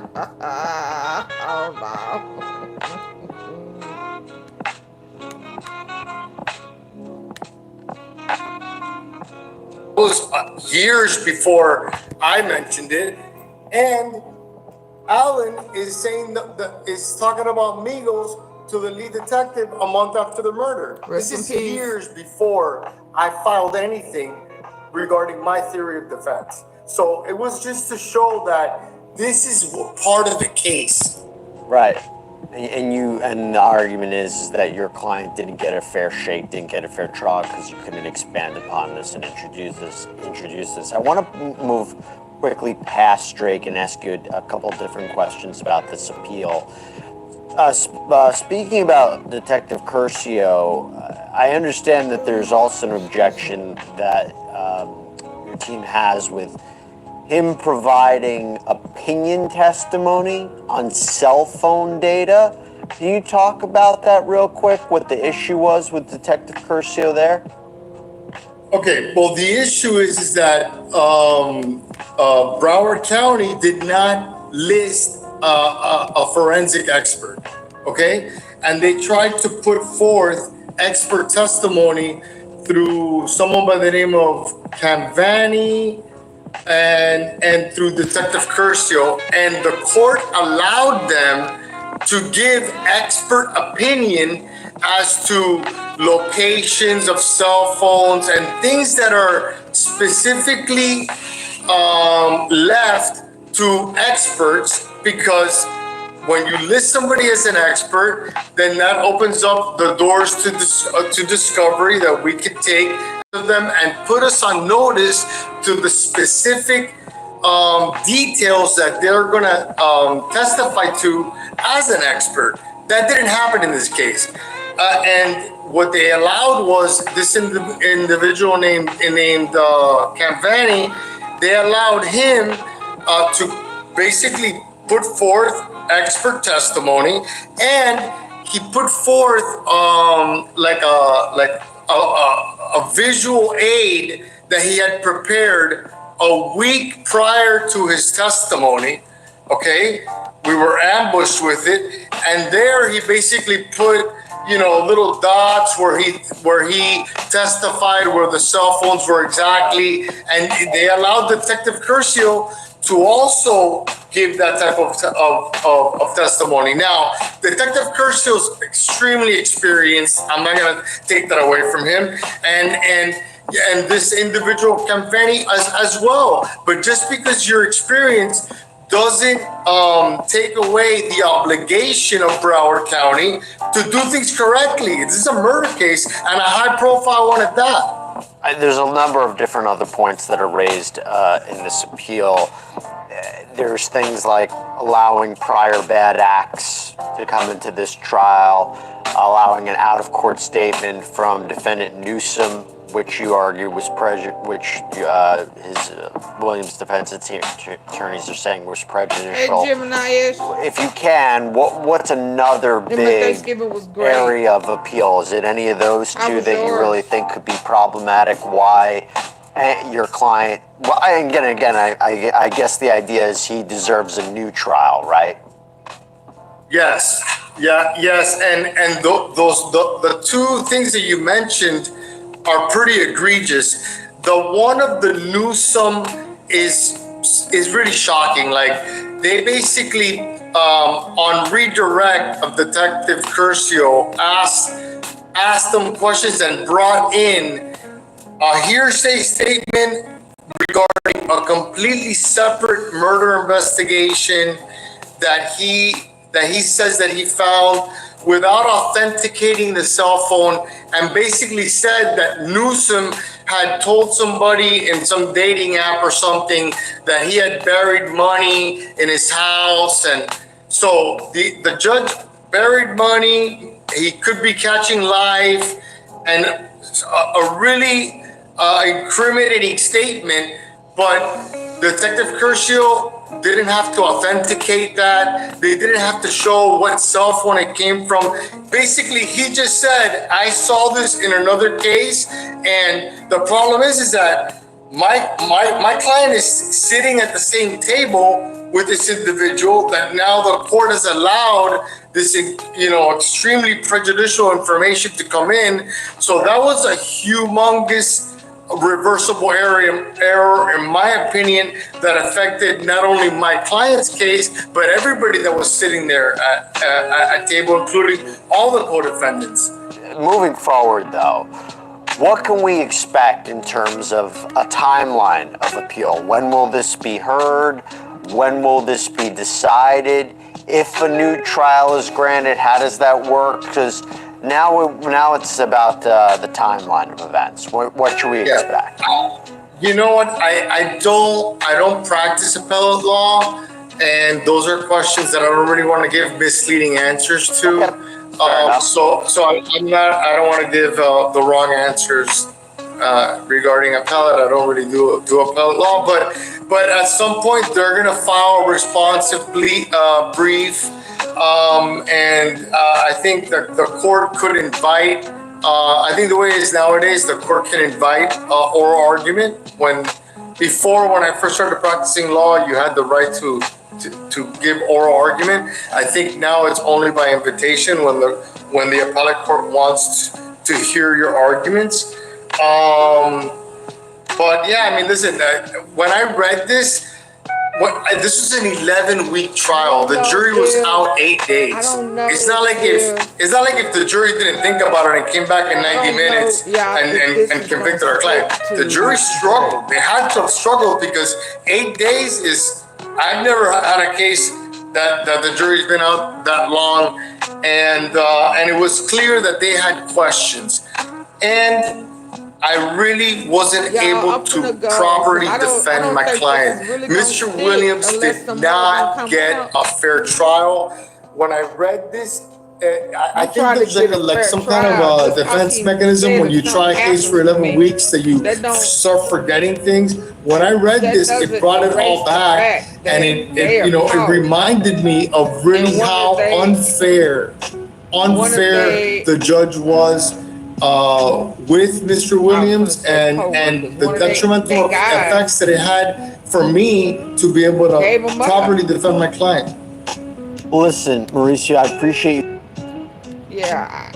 was years before I mentioned it, and Alan is saying is talking about Migos to the lead detective a month after the murder. This is years before I filed anything regarding my theory of defense. So it was just to show that this is part of the case. Right. And the argument is that your client didn't get a fair shake, didn't get a fair trial because you couldn't expand upon this and introduce this. I want to move quickly past Drake and ask you a couple different questions about this appeal. Speaking about Detective Curcio, I understand that there's also an objection that your team has with him providing opinion testimony on cell phone data. Can you talk about that real quick, what the issue was with Detective Curcio there? Okay, well, the issue is that Broward County did not list a forensic expert, okay? And they tried to put forth expert testimony through someone by the name of Canvani and through Detective Curcio, and the court allowed them to give expert opinion as to locations of cell phones and things that are specifically left to experts, because when you list somebody as an expert, then that opens up the doors to discovery that we could take of them and put us on notice to the specific details that they're gonna testify to as an expert. That didn't happen in this case. And what they allowed was this individual named Canvani. They allowed him to basically put forth expert testimony, and he put forth like a visual aid that he had prepared a week prior to his testimony. Okay, we were ambushed with it, and there he basically put, you know, little dots where he testified where the cell phones were exactly, and they allowed Detective Curcio to also give that type of testimony. Now, Detective Curcio is extremely experienced. I'm not gonna take that away from him, and this individual Canvani as well. But just because you're experienced doesn't take away the obligation of Broward County to do things correctly. This is a murder case, and a high-profile one at that. There's a number of different other points that are raised in this appeal. There's things like allowing prior bad acts to come into this trial, allowing an out-of-court statement from defendant Newsom, which you argue was Williams' defense attorneys are saying was prejudicial. Hey, Gemini-ish. If you can, what's another big area of appeal? Is it any of those two that you really think could be problematic? Why your client? Well, and again, I guess the idea is he deserves a new trial, right? Yes, yes, and the two things that you mentioned are pretty egregious. The one of the Newsom is really shocking. Like, they basically on redirect of Detective Curcio asked them questions and brought in a hearsay statement regarding a completely separate murder investigation that he says that he found without authenticating the cell phone, and basically said that Newsom had told somebody in some dating app or something that he had buried money in his house. And so the judge buried money, he could be catching life, and a really incriminating statement, but Detective Curcio didn't have to authenticate that. They didn't have to show what cell phone it came from. Basically, he just said, I saw this in another case, and the problem is that my client is sitting at the same table with this individual that now the court has allowed this, extremely prejudicial information to come in. So that was a humongous reversible error, in my opinion, that affected not only my client's case, but everybody that was sitting there at table, including all the co-defendants. Moving forward, though, what can we expect in terms of a timeline of appeal? When will this be heard? When will this be decided? If a new trial is granted, how does that work? Because now it's about the timeline of events. What should we expect? You know what? I don't practice appellate law, and those are questions that I don't really want to give misleading answers to. So I don't want to give the wrong answers regarding appellate. I don't really do appellate law, but at some point they're gonna file a responsive brief. And I think that the court could invite, I think the way it is nowadays, the court can invite oral argument. Before, when I first started practicing law, you had the right to give oral argument. I think now it's only by invitation when the appellate court wants to hear your arguments. But yeah, I mean, listen, when I read this, this was an 11-week trial. The jury was out 8 days. It's not like if the jury didn't think about it and came back in 90 minutes and convicted our client. The jury struggled. They had to struggle because 8 days is. I've never had a case that the jury's been out that long, and it was clear that they had questions, and I really wasn't able to properly defend my client. Mr. Williams did not get a fair trial. When I read this, I think there's like some kind of a defense mechanism when you try a case for 11 weeks that you start forgetting things. When I read this, it brought it all back, and it reminded me of really how unfair the judge was with Mr. Williams, and the detrimental effects that it had for me to be able to properly defend my client. Listen, Mauricio, I appreciate you. Yeah,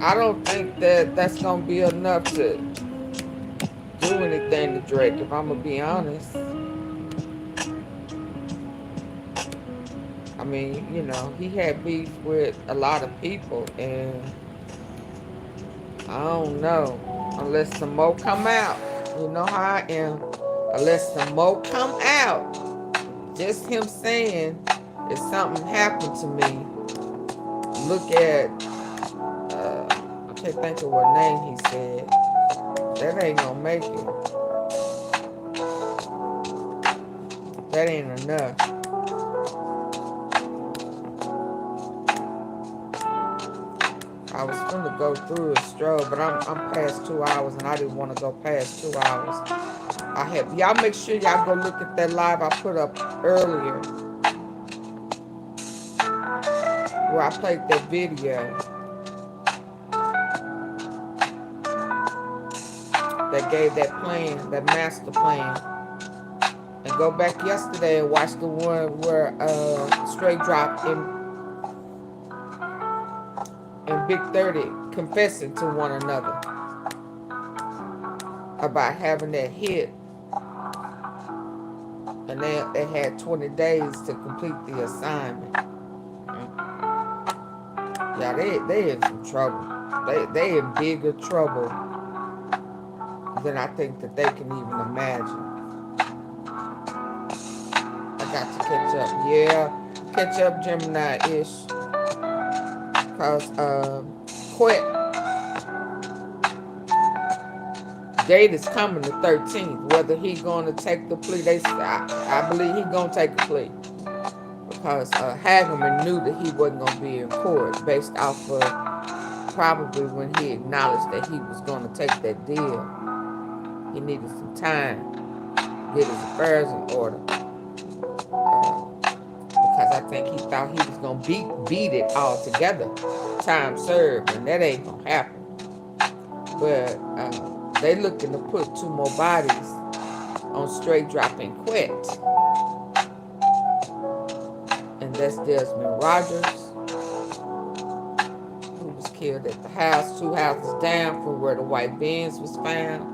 I don't think that's gonna be enough to do anything to Drake, if I'm gonna be honest. I mean, he had beef with a lot of people, and I don't know, unless some more come out. You know how I am. Unless some more come out, just him saying if something happened to me, look at, I can't think of what name he said. That ain't gonna make it. That ain't enough. I was gonna go through a stroll, but I'm past 2 hours, and I didn't want to go past 2 hours. Y'all make sure y'all go look at that live I put up earlier, where I played that video that gave that plan, that master plan. And go back yesterday and watch the one where STRAIGHTDROP and Big 30 confessing to one another about having that hit. And they had 20 days to complete the assignment. Yeah, they in some trouble. They in bigger trouble than I think that they can even imagine. I got to catch up. Yeah, catch up Gemini-ish. Because Quet date is coming the 13th. Whether he going to take the plea, I believe he going to take the plea. Because Hagerman knew that he wasn't going to be in court based off of probably when he acknowledged that he was going to take that deal. He needed some time to get his affairs in order. Because I think he thought he was going to beat it all together. Time served, and that ain't going to happen. But they looking to put 2 more bodies on straight drop and quit. And that's Desmond Rogers, who was killed at the house 2 houses down from where the white Benz was found.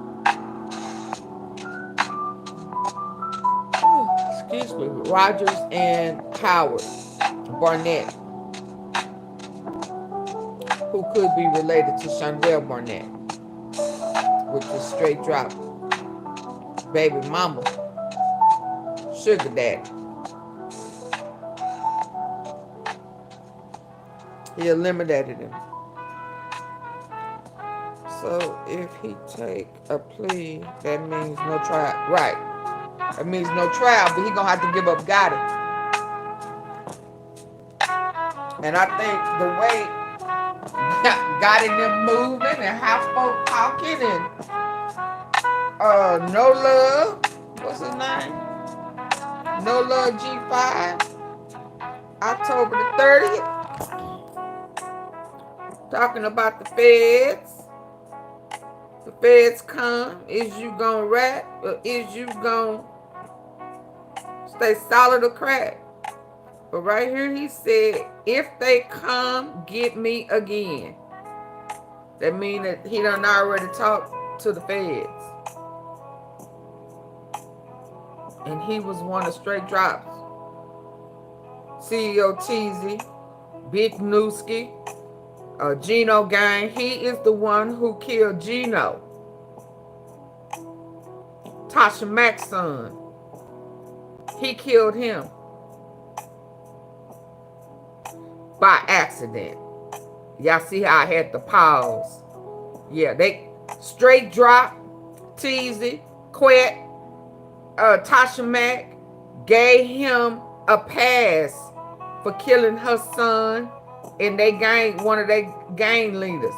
Excuse me, Rogers and Howard Barnet, who could be related to Shondell Barnet, which is straight drop baby mama, sugar daddy. He eliminated him. So if he take a plea, that means no trial. Right. That means no trial, but he gonna have to give up Gotti. And I think the way Gotti them moving and how folk talking and Nolove, what's his name? Nolove G5, October the 30th. Talking about the feds. The feds come. Is you gonna rap or is you gonna stay solid or crack? But right here he said, if they come, get me again. That means that he done already talked to the feds. And he was one of Straight Drop's CEO Teasy, Big Newski, Gino gang. He is the one who killed Gino, Tasha Mack's son. He killed him by accident. Y'all see how I had to pause? Yeah, they Straight Drop, Teasy, Quet, Tasha Mack gave him a pass for killing her son and they gang, one of their gang leaders,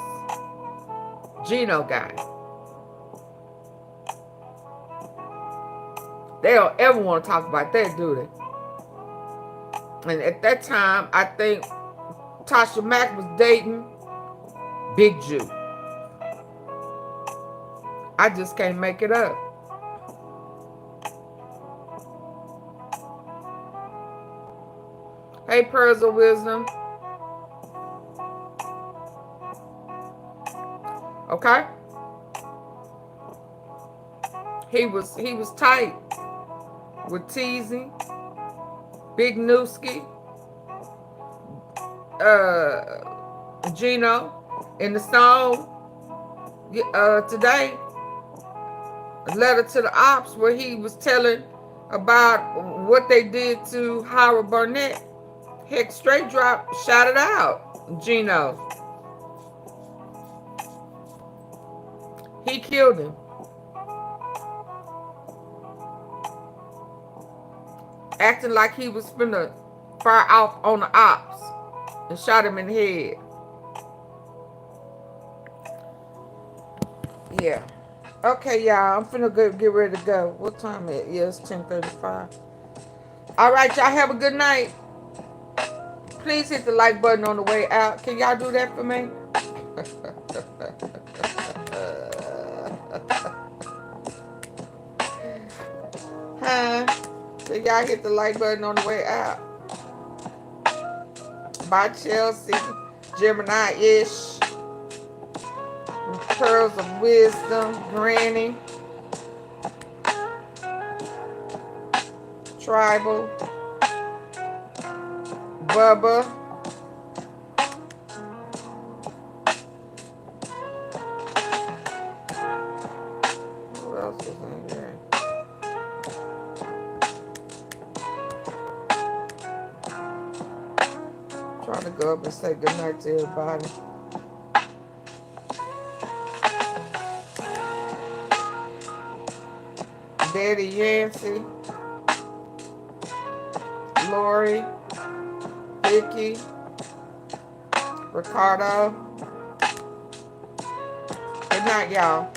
Gino gang. They don't ever want to talk about that, do they? And at that time, I think Tasha Mack was dating Big Jew. I just can't make it up. Hey, Pearls of Wisdom. Okay? He was tight with Teasy, Big Newski, Gino. In the song today, a letter to the ops, where he was telling about what they did to Howard Barnet. Heck, Straight Drop shouted out Gino. He killed him. Acting like he was finna fire off on the ops and shot him in the head. Yeah. Okay, y'all. I'm finna get ready to go. What time is it? Yeah, it's 10:35. All right, y'all. Have a good night. Please hit the like button on the way out. Can y'all do that for me? Huh? So y'all hit the like button on the way out. Bye, Chelsea. Gemini-ish. Pearls of Wisdom. Granny. Tribal. Bubba. Who else is in here? Trying to go up and say goodnight to everybody. Daddy Yancey. Lori. Vicky, Ricardo. Good night, y'all.